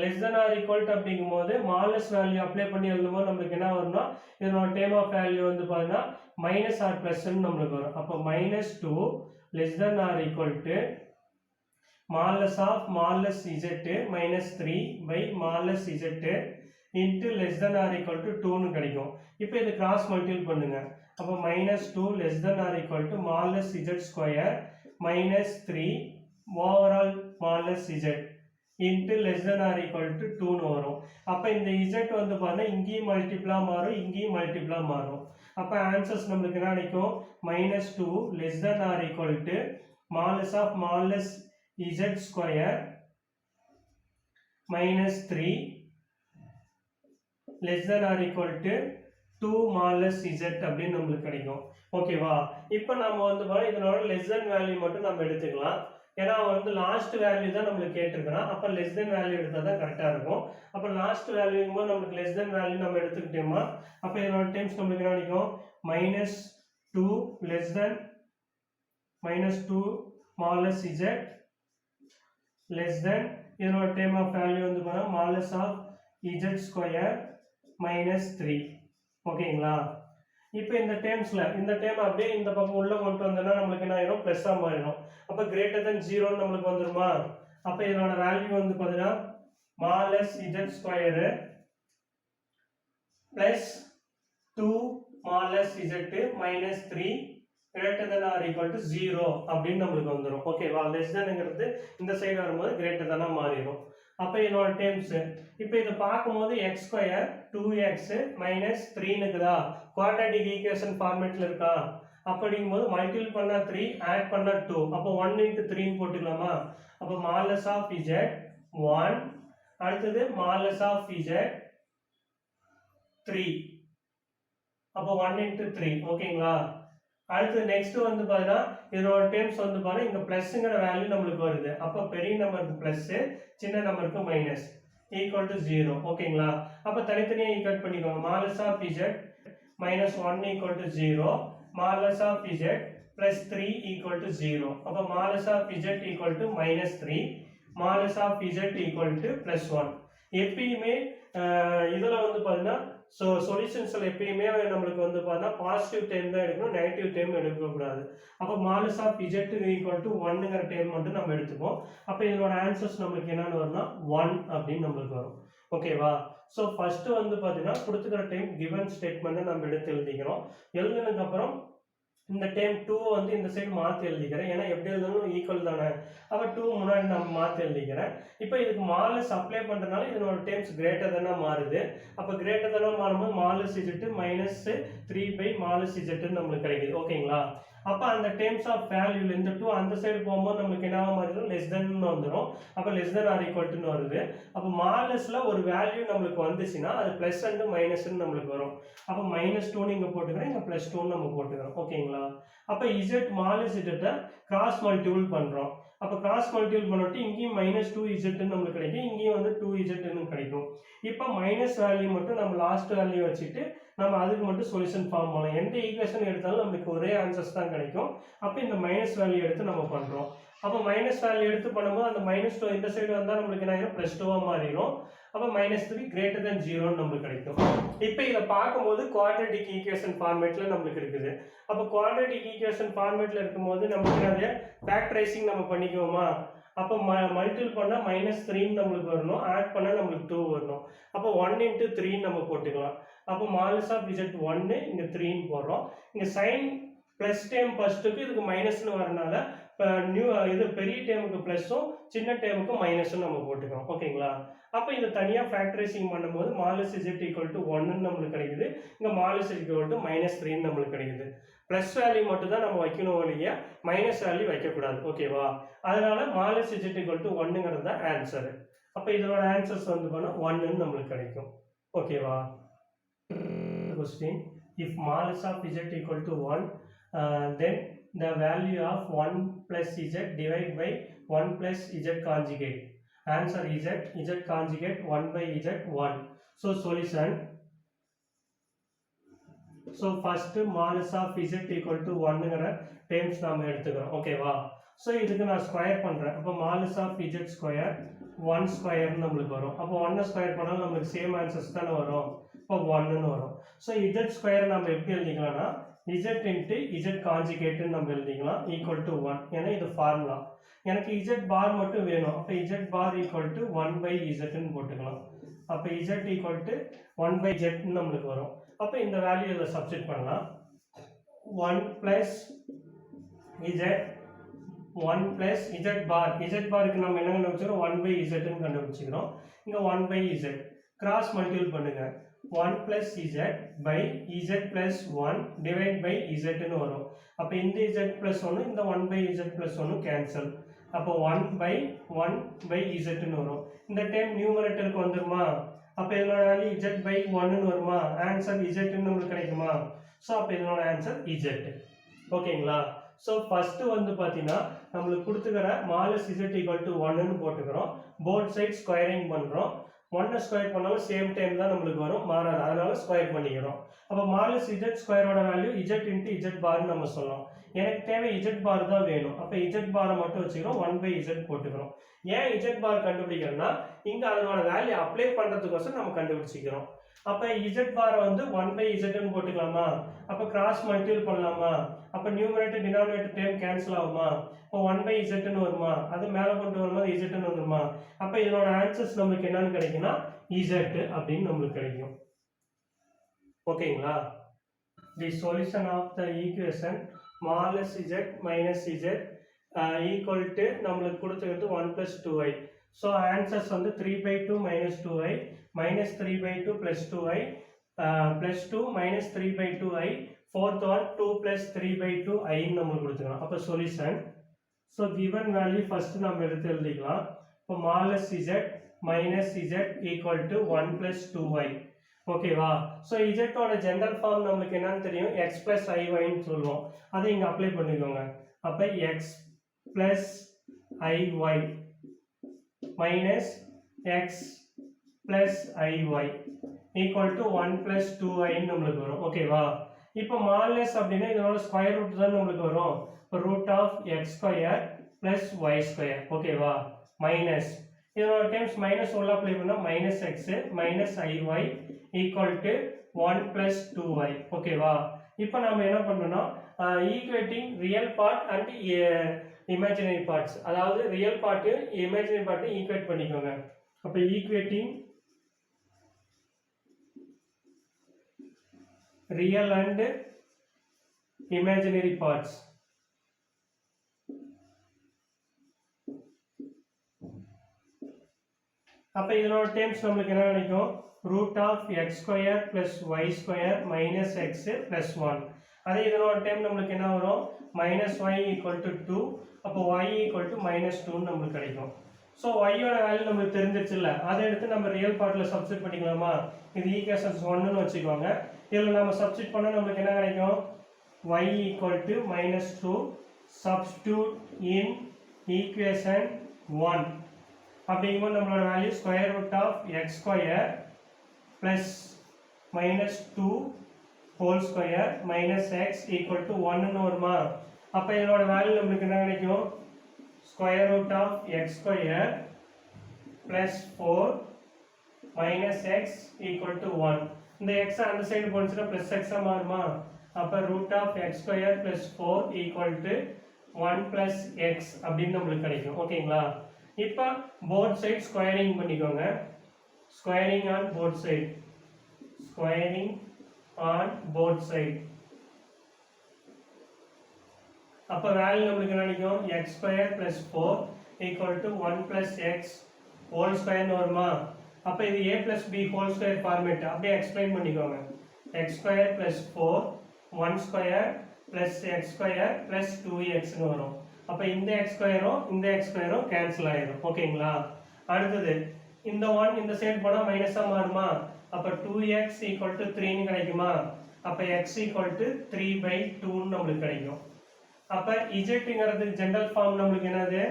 Less than or equal to அப்படிங்கும்போது மாலஸ் வேல்யூ அப்ளை பண்ணி எழுதும்போது நம்மளுக்கு என்ன வரும்னா இதனோட டேர்ம் ஆஃப் வேல்யூ வந்து பார்த்தீங்கன்னா மைனஸ் ஆர் ப்ளஸ்ன்னு நம்மளுக்கு வரும். அப்போ -2 less than or equal to modulus of modulus z -3 by modulus z into less than or equal to 2ன்னு கிடைக்கும். இப்போ இது கிராஸ் மல்டிபிள் பண்ணுங்க. அப்போ -2 less than or equal to modulus z square -3 overall modulus z into less than or equal to 2ன்னு வரும். அப்போ இந்த z வந்து பார்த்தா இங்கேயும் மல்டிபிளாக மாறும், இங்கேயும் மல்டிபிளாக மாறும். அப்போ ஆன்சர்ஸ் நம்மளுக்கு என்ன கிடைக்கும்? -2 less than or equal to modulus of modulus z square -3 less than or equal to 2 மாலஸ் z அப்படின்னு நம்மளுக்கு கிடைக்கும். ஓகேவா? இப்போ நம்ம வந்து பாருங்க இதனோட less than வேல்யூ மட்டும் நம்ம எடுத்துக்கலாம். ஏன்னா வந்து லாஸ்ட் வேல்யூ தான் நம்மளுக்கு கேட்டிருக்கிறான். அப்போ less than வேல்யூ எடுத்தால் தான் கரெக்டாக இருக்கும். அப்போ லாஸ்ட் வேல்யூங்கும் போது நம்மளுக்கு less than வேல்யூ நம்ம எடுத்துக்கிட்டோமா அப்போ இதனோட டைம்ஸ் நம்மளுக்கு என்ன கிடைக்கும்? -2 less than -2 மாலஸ் z less than இதனோட டைம் ஆஃப் வேல்யூ வந்து பாருங்க மாலஸ் ஆஃப் z ஸ்கொயர் -3. ஓகேங்களா? இப்போ இந்த டேர்ம்ஸ்ல இந்த டேர்ம் அப்படியே இந்த பக்கம் உள்ள கொண்டு வந்தோம்னா நம்மளுக்கு என்ன ஆயிரும்? பிளஸ்ஸா மாறிடும். அப்போ கிரேட்டர் தென் 0 நம்மளுக்கு வந்துருமா? அப்போ இதனோட வேல்யூ வந்து பார்த்தீங்கன்னா மாலஸ் z ஸ்கொயர் பிளஸ் 2 மாலஸ் z -3 greater than or equal to 0 அப்படின்னு நம்மளுக்கு வந்துடும். ஓகேவா? லெஸ் தென்ங்கிறது இந்த சைடு வரும்போது கிரேட்டர் தானா மாறிடும். அப்போ இதனோட டேர்ம்ஸ் இப்போ இதை பார்க்கும்போது எக்ஸ் ஸ்கொயர் 2x -3 இருக்குதா? குவாட்ராட்டிக் ஈக்குவேஷன் ஃபார்மேட்ல இருக்கா? அப்படிங்கும்போது மல்டிபிள் பண்ணா 3 ஆட் பண்ணா 2 அப்போ 1 into 3 போட்டுக்கலாமா? அப்போ மாலஸ் ஆஃப் z 1 அடுத்தது மாலஸ் ஆஃப் z 3 அப்போ 1 into 3 ஓகேங்களா? அடுத்து நெக்ஸ்ட் வந்து பார்த்தீங்கன்னா இதனோட டேர்ம்ஸ் வந்து பாருங்க இங்க பிளஸ்ங்கிற வேல்யூ நம்மளுக்கு வருது. அப்போ பெரிய நம்பருக்கு பிளஸ் சின்ன நம்பருக்கு மைனஸ் ஈக்குவல் டு 0 ஓகேங்களா? அப்போ தனித்தனியாக ஈக்குவேட் பண்ணிக்கோங்க. மாலஸ் of z -1 equal to 0 modulus of z plus 3 equal to 0 அப்போ modulus of z equal to -3 மாலஸ் ஆஃப் z ஈக்குவல் டு +1. எப்பயுமே இதுல வந்து பார்த்தீங்கன்னா சொல்யூஷன்ஸ்ல எப்பயுமே நம்மளுக்கு வந்து பார்த்தா பாசிட்டிவ் டைம் தான் எடுக்கணும், நெகட்டிவ் டைம் எடுக்கக்கூடாது. அப்போ modulus of z equal to 1ங்கிற டைம் மட்டும் நம்ம எடுத்துப்போம். அப்போ இதனோட ஆன்சர்ஸ் நம்மளுக்கு என்னன்னு வரும்னா 1 அப்படின்னு நம்மளுக்கு வரும். ஓகேவா? ஸோ ஃபர்ஸ்ட் வந்து பார்த்தீங்கன்னா கொடுத்துக்கிற டைம் கிவன் ஸ்டேட்மெண்ட்டை நம்ம எடுத்து எழுதிக்கிறோம். எழுதுனதுக்கு அப்புறம் இந்த டைம் 2 வந்து இந்த சைடு மாற்றி எழுதிக்கிறேன். ஏன்னா எப்படி எழுதணும் ஈக்குவல் தானே. அப்போ 2 முன்னாடி நம்ம மாற்றி எழுதிக்கிறேன். இப்போ இதுக்கு மாலஸ் அப்ளை பண்ணுறதுனால இதனோட டேர்ம்ஸ் கிரேட்டர் தானே மாறுது. அப்போ கிரேட்டர் தானே மாறும்போது மாலஸ் z -3 பை மாலஸ் z நம்மளுக்கு கிடைக்குது. ஓகேங்களா? அப்போ அந்த டேர்ம்ஸ் ஆஃப் வேல்யூல இந்த 2 அந்த சைடு போகும்போது நம்மளுக்கு என்னவா மாறிடும்? லெஸ் தென் வந்துடும். அப்போ லெஸ் தென் ஆர் ஈக்குவல் டுன்னு வருது. அப்போ மாலஸ்ல ஒரு வேல்யூ நம்மளுக்கு வந்துச்சுன்னா அது பிளஸ் அண்ட் மைனஸ்ன்னு நம்மளுக்கு வரும். அப்போ -2 இங்கே போட்டுக்கிறேன், இங்கே +2 நம்ம போட்டுக்கிறோம். ஓகேங்களா? அப்போ z மாலஸ் z கிராஸ் மல்டிபிள் பண்ணுறோம். அப்போ கிராஸ் மல்டிபிள் பண்ணிட்டு இங்கேயும் -2z நம்மளுக்கு கிடைக்கும், இங்கேயும் வந்து 2z கிடைக்கும். இப்போ மைனஸ் வேல்யூ மட்டும் நம்ம லாஸ்ட் வேல்யூ வச்சுட்டு நம்ம அதுக்கு மட்டும் சொல்யூஷன் ஃபார்ம் பண்ணலாம். எந்த ஈக்குவேஷன் எடுத்தாலும் நம்மளுக்கு ஒரே ஆன்சர்ஸ் தான் கிடைக்கும். அப்போ இந்த மைனஸ் வேல்யூ எடுத்து நம்ம பண்ணுறோம். அப்போ மைனஸ் வேல்யூ எடுத்து பண்ணும்போது அந்த -2 இந்த சைடு வந்தால் நம்மளுக்கு என்ன ஆயிரும்? +2 மாறிடும். அப்போ -3 greater than 0 நம்மளுக்கு கிடைக்கும். இப்போ இதை பார்க்கும்போது குவாட்ராட்டிக் ஈக்குவேஷன் ஃபார்மேட்ல நம்மளுக்கு இருக்குது. அப்போ குவாட்ராட்டிக் ஈக்குவேஷன் ஃபார்மேட்ல இருக்கும்போது நம்மளுக்கு நிறைய ஃபேக்டரைசிங் நம்ம பண்ணிக்குவோமா? அப்போ மல்டிபிள் பண்ணால் -3 நம்மளுக்கு வரணும், ஆட் பண்ணால் நம்மளுக்கு 2 வரணும். அப்போ 1 into 3 நம்ம போட்டுக்கலாம். அப்போ மாலஸ் ஆஃப் z 1 இங்கே 3 போடுறோம். இங்கே சைன் ப்ளஸ் டைம் ஃபர்ஸ்ட்டுக்கு இதுக்கு மைனஸ்னு வரனால நியூ இது பெரிய டைமுக்கு ப்ளஸும் சின்ன டைமுக்கு மைனஸும் நம்ம போட்டுக்கிறோம். ஓகேங்களா? அப்போ இதை தனியாக ஃபேக்டரைசிங் பண்ணும்போது மாலஸ் z ஈக்குவல் டு 1 நம்மளுக்கு கிடைக்குது, இங்கே மாலஸ் ஈக்குவல் டு -3 நம்மளுக்கு கிடைக்குது. ப்ளஸ் வேல்யூ மட்டும் தான் நம்ம வைக்கணும் இல்லையா, மைனஸ் வேல்யூ வைக்கக்கூடாது. ஓகேவா? அதனால மாலஸ் z ஈக்குவல் டு 1ங்கிறது தான் ஆன்சரு. அப்போ இதனோட ஆன்சர்ஸ் வந்து பண்ணால் 1ன்னு நம்மளுக்கு கிடைக்கும். ஓகேவா? Question: if malus of z equal to 1, then the value of 1 plus z divided by 1 plus z conjugate. Answer z conjugate 1 by z 1. So solution: so first modulus of z equal to ஒன்னுங்கிற terms நாம் எடுத்துக்கிறோம். ஓகேவா? So இதுக்கு நான் square பண்ணுறேன். அப்போ modulus of Z square 1 ஸ்கொயர்னு நம்மளுக்கு வரும். அப்போ 1 ஸ்கொயர் பண்ணாலும் நம்மளுக்கு சேம் ஆன்சர்ஸ் தானே வரும். இப்போ 1ன்னு வரும். ஸோ இசட் ஸ்கொயர் நம்ம எப்படி எழுதிக்கலாம்னா இசட் இன்ட்டு இசட் கான்ஜுகேட்னு நம்ம எழுதிக்கலாம் ஈக்குவல் டு 1. ஏன்னா இது ஃபார்முலா. எனக்கு இசட் பார் மட்டும் வேணும். அப்போ இசட் பார் ஈக்குவல் டு 1/zன்னு போட்டுக்கலாம். அப்போ இசட் ஈக்குவல் டு 1/zன்னு நம்மளுக்கு வரும். அப்போ இந்த வேல்யூ இதில் சப்ஸ்டிட் பண்ணலாம். 1 + z 1 + z பார். z பாருக்கு நம்ம என்ன கண்டுபிடிச்சிக்கிறோம் 1/zன்னு கண்டுபிடிச்சிக்கிறோம். இங்கே 1/z கிராஸ் மல்டிபிள் பண்ணுங்க. 1 + z z + 1 டிவைட் பை zன்னு வரும். அப்போ இந்த z + 1 இந்த 1/z + 1 கேன்சல். அப்போ 1/1/zன்னு வரும். இந்த டைம் நியூமரேட்டருக்கு வந்துருமா? அப்போ இதனோட வேல்யூ z/1ன்னு வருமா? ஆன்சர் zன்னு நம்மளுக்கு கிடைக்குமா? ஸோ அப்போ இதனோட ஆன்சர் z. ஓகேங்களா? ஸோ ஃபஸ்ட்டு வந்து பார்த்தீங்கன்னா நம்மளுக்கு கொடுத்துக்கிற மாலஸ் z ஈக்குவல் டு 1ன்னு போட்டுக்கிறோம். போத் சைட் ஸ்கொயரிங் பண்ணுறோம். 1 ஸ்கொயர் பண்ணாலும் சேம் டைம் தான் நம்மளுக்கு வரும், மாறாது. அதனால ஸ்கொயர் பண்ணிக்கிறோம். அப்போ மாலஸ் z ஸ்கொயரோட வேல்யூ z இன்ட்டு z பார்னு நம்ம சொல்லலாம். எனக்கு தேவை z பார் தான் வேணும். அப்போ z பாரை மட்டும் வச்சுக்கிறோம். 1/z போட்டுக்கிறோம். ஏன் z பார் கண்டுபிடிக்கிறோம்னா இங்கே அதனோட வேல்யூ அப்ளை பண்ணுறதுக்கோசம் நம்ம கண்டுபிடிச்சிக்கிறோம். அப்போ z பாரை வந்து 1/zன்னு போட்டுக்கலாமா? அப்போ கிராஸ் மல்டிபிள் பண்ணலாமா? அப்போ நியூமரேட்டர் டினாமினேட்டர் டேர்ம் கேன்சல் ஆகுமா? இப்போ 1/zன்னு வருமா? அது மேலே கொண்டு வரும்போது zன்னு வந்துருமா? அப்போ இதனோட ஆன்சர்ஸ் நம்மளுக்கு என்னன்னு கிடைக்குன்னா z அப்படின்னு நம்மளுக்கு கிடைக்கும். ஓகேங்களா? The solution of the equation modulus z minus z equal to நம்மளுக்கு கொடுத்துக்கிறது 1 + 2i. ஸோ ஆன்சர்ஸ் வந்து 3/2 - 2i minus 3/2 plus 2i plus 2 minus 3/2i. Fourth one 2 plus 3/2i நம்மளுக்கு கொடுத்துக்கலாம். அப்போ solution. So given value first நம்ம எடுத்து எழுதிக்கலாம். இப்போ மாலஸ் z minus z equal to 1 + 2i. ஓகேவா? ஸோ இஜெட்டோட ஜென்ரல் ஃபார்ம் நம்மளுக்கு என்னன்னு தெரியும், x + iy சொல்லுவோம். அதை இங்கே அப்ளை பண்ணிக்கோங்க. அப்போ x + iy minus x plus iy equal to 1 + 2i நம்மளுக்கு வரும். ஓகேவா? இப்போ மாலஸ் அப்படின்னா இதனோட ஸ்கொயர் ரூட் தான் நம்மளுக்கு வரும். Root of x square plus y square. ஓகேவா? மைனஸ் இதனோட டைம்ஸ் மைனஸ் உள்ள அப்ளை பண்ணா -x minus iy equal to 1 + 2y. ஓகேவா? இப்போ நாம என்ன பண்ணனும், equating real part and imaginary parts, அதாவது real part imaginary part equate பண்ணிக்கோங்க. அப்ப equating real and imaginary parts. அப்ப இதனோட டேர்ம்ஸ் நம்மளுக்கு என்ன கிடைக்கும், root of x square plus y square minus x plus 1. அதே இதனோட டேர்ம் நம்மளுக்கு என்ன வரும், minus y equal to 2. அப்போ y equal to minus 2 நம்மளுக்கு கிடைக்கும். ஸோ y ஓட வேல்யூ நம்மளுக்கு தெரிஞ்சிருச்சு இல்லை, அதை எடுத்து நம்ம ரியல் பார்ட்டில் சப்ஸ்டிட் பண்ணிக்கலாமா. இது ஈக்குவேஷன்ஸ் 1ன்னு வச்சுக்கோங்க. இதில் நம்ம சப்ஸ்டிட் பண்ணால் நம்மளுக்கு என்ன கிடைக்கும், y equal to minus 2. Substitute in equation 1. அப்படிங்கும்போது நம்மளோட value square root of X square plus minus 2 whole square minus x equal to 1ன்னு வருமா. அப்போ இதனோட வேல்யூ நம்மளுக்கு என்ன கிடைக்கும், square root of X square plus 4 minus x equal to 1. இந்த எக்ஸ் அந்த சைடு போனுச்சுன்னா ப்ளஸ் எக்ஸாக மாறுமா. அப்போ root of X square plus 4 equal to 1 plus X அப்படின்னு நம்மளுக்கு கிடைக்கும். ஓகேங்களா. இப்போ போத் சைட் ஸ்கொயரிங் பண்ணிக்கோங்க. Squaring on both side, squaring on both side. அப்போ வேல்யூ நம்மளுக்கு என்ன கிடைக்கும், X square plus 4 equal to 1 plus X whole ஸ்கொயர்னு வருமா. அப்போ இது a plus B whole square format அப்படியே எக்ஸ்பிளைன் பண்ணிக்கோங்க. X square plus 4 1 square plus X square plus 2xன்னு வரும். அப்போ இந்த எக்ஸ் ஸ்கொயரும் இந்த எக்ஸ் ஸ்கொயரும் கேன்சல் ஆயிடும். ஓகேங்களா. அடுத்தது இந்த 1 இந்த சைடு போனால் மைனஸாக மாறுமா. அப்போ 2x ஈக்குவல் டு 3ன்னு கிடைக்குமா. அப்போ x ஈக்குவல் டு 3/2ன்னு நம்மளுக்கு கிடைக்கும். அப்போ இஜெட்டுங்கிறது ஜென்ரல் ஃபார்ம் நம்மளுக்கு என்னது,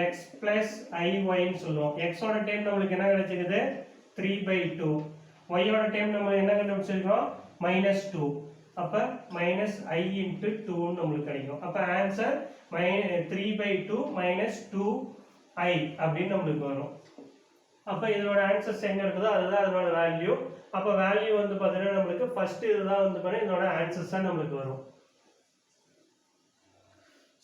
x ப்ளஸ் ஐஒய்ன்னு சொல்லுவோம். எக்ஸோட டைம் நம்மளுக்கு என்ன கிடைச்சிருக்குது 3/2. ஒய்யோட டைம் நம்ம என்ன கண்டுபிடிச்சிருக்கோம் மைனஸ் டூ. அப்போ மைனஸ் ஐ இன்ட்டு டூன்னு நம்மளுக்கு கிடைக்கும். அப்போ ஆன்சர் 3/2 மைனஸ் 2i அப்படின்னு நம்மளுக்கு வரும். அப்போ இதோட ஆன்சர்ஸ் எங்கே இருக்குதோ அதுதான் அதனோட வேல்யூ. அப்போ வேல்யூ வந்து பார்த்தீங்கன்னா நம்மளுக்கு ஃபர்ஸ்ட் இதுதான் வந்து பார்த்தீங்கன்னா இதோட ஆன்சர்ஸ் தான் நம்மளுக்கு வரும்.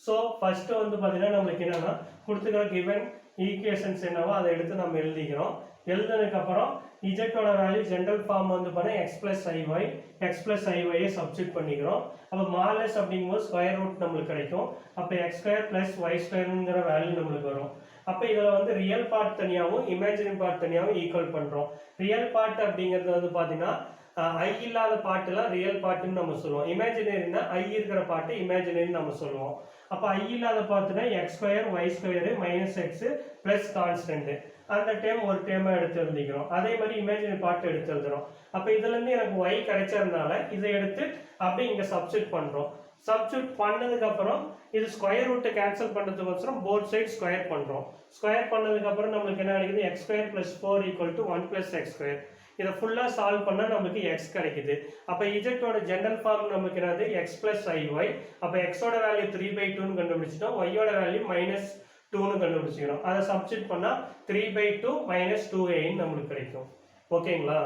ஸோ ஃபர்ஸ்ட் வந்து பார்த்தீங்கன்னா நம்மளுக்கு என்னன்னா கொடுத்துக்கிற கிவன் ஈக்குவேஷன்ஸ் என்னவோ அதை எடுத்து நம்ம எழுதிக்கிறோம். எழுதுனதுக்கப்புறம் இஜெக்டோட வேல்யூ ஜென்ரல் ஃபார்ம் வந்து பார்த்தீங்கன்னா எக்ஸ் பிளஸ் ஐஒயை சப்ஸ்டிட் பண்ணிக்கிறோம். அப்போ மார்லெஸ் அப்படிங்கும்போது ஸ்கொயர் ரூட் நம்மளுக்கு கிடைக்கும். அப்போ எக்ஸ் ஸ்கொயர் பிளஸ் ஒய் ஸ்கொயருங்கிற வேல்யூ நம்மளுக்கு வரும். அப்போ இதில் வந்து ரியல் பார்ட் தனியாகவும் இமேஜினரி பார்ட் தனியாகவும் ஈக்குவல் பண்ணுறோம். ரியல் பார்ட் அப்படிங்கிறது வந்து பார்த்தீங்கன்னா ஐ இல்லாத பாட்டுலாம் ரியல் பார்ட்டுன்னு நம்ம சொல்லுவோம். இமேஜினரினா ஐ இருக்கிற பாட்டு இமேஜினரி நம்ம சொல்லுவோம். அப்போ ஐ இல்லாத பார்த்துனா x square y square minus x plus constant அந்த டேம் ஒரு டேமை எடுத்து எழுதிக்கிறோம். அதே மாதிரி இமேஜினரி பார்ட் எடுத்து எழுதுறோம். அப்போ இதுலேருந்து எனக்கு ஒய் கிடைச்சதுனால இதை எடுத்து அப்படியே இங்கே சப்ஸ்டிட் பண்ணுறோம். சப்ஸ்டிட் பண்ணதுக்கப்புறம் இது ஸ்கொயர் ரூட்டை கேன்சல் பண்ணுறதுக்கோசரம் போத் சைட் ஸ்கொயர் பண்ணுறோம். ஸ்கொயர் பண்ணதுக்கப்புறம் நம்மளுக்கு என்ன கிடைக்குது X square plus 4 = 1 + x square. இதை ஃபுல்லாக சால்வ் பண்ணால் நமக்கு எக்ஸ் கிடைக்குது. அப்போ இஜெக்டோட ஜென்ரல் ஃபார்ம் நமக்கு என்னது எக்ஸ் பிளஸ் ஐஒய். அப்போ எக்ஸோட வேல்யூ 3/2ன்னு கண்டுபிடிச்சிட்டோம். ஒய்யோட வேல்யூ -2ன்னு கண்டுபிடிச்சிக்கிறோம். அதை சப்ஸ்டிட் பண்ணால் 3/2 - 2a நம்மளுக்கு கிடைக்கும். ஓகேங்களா?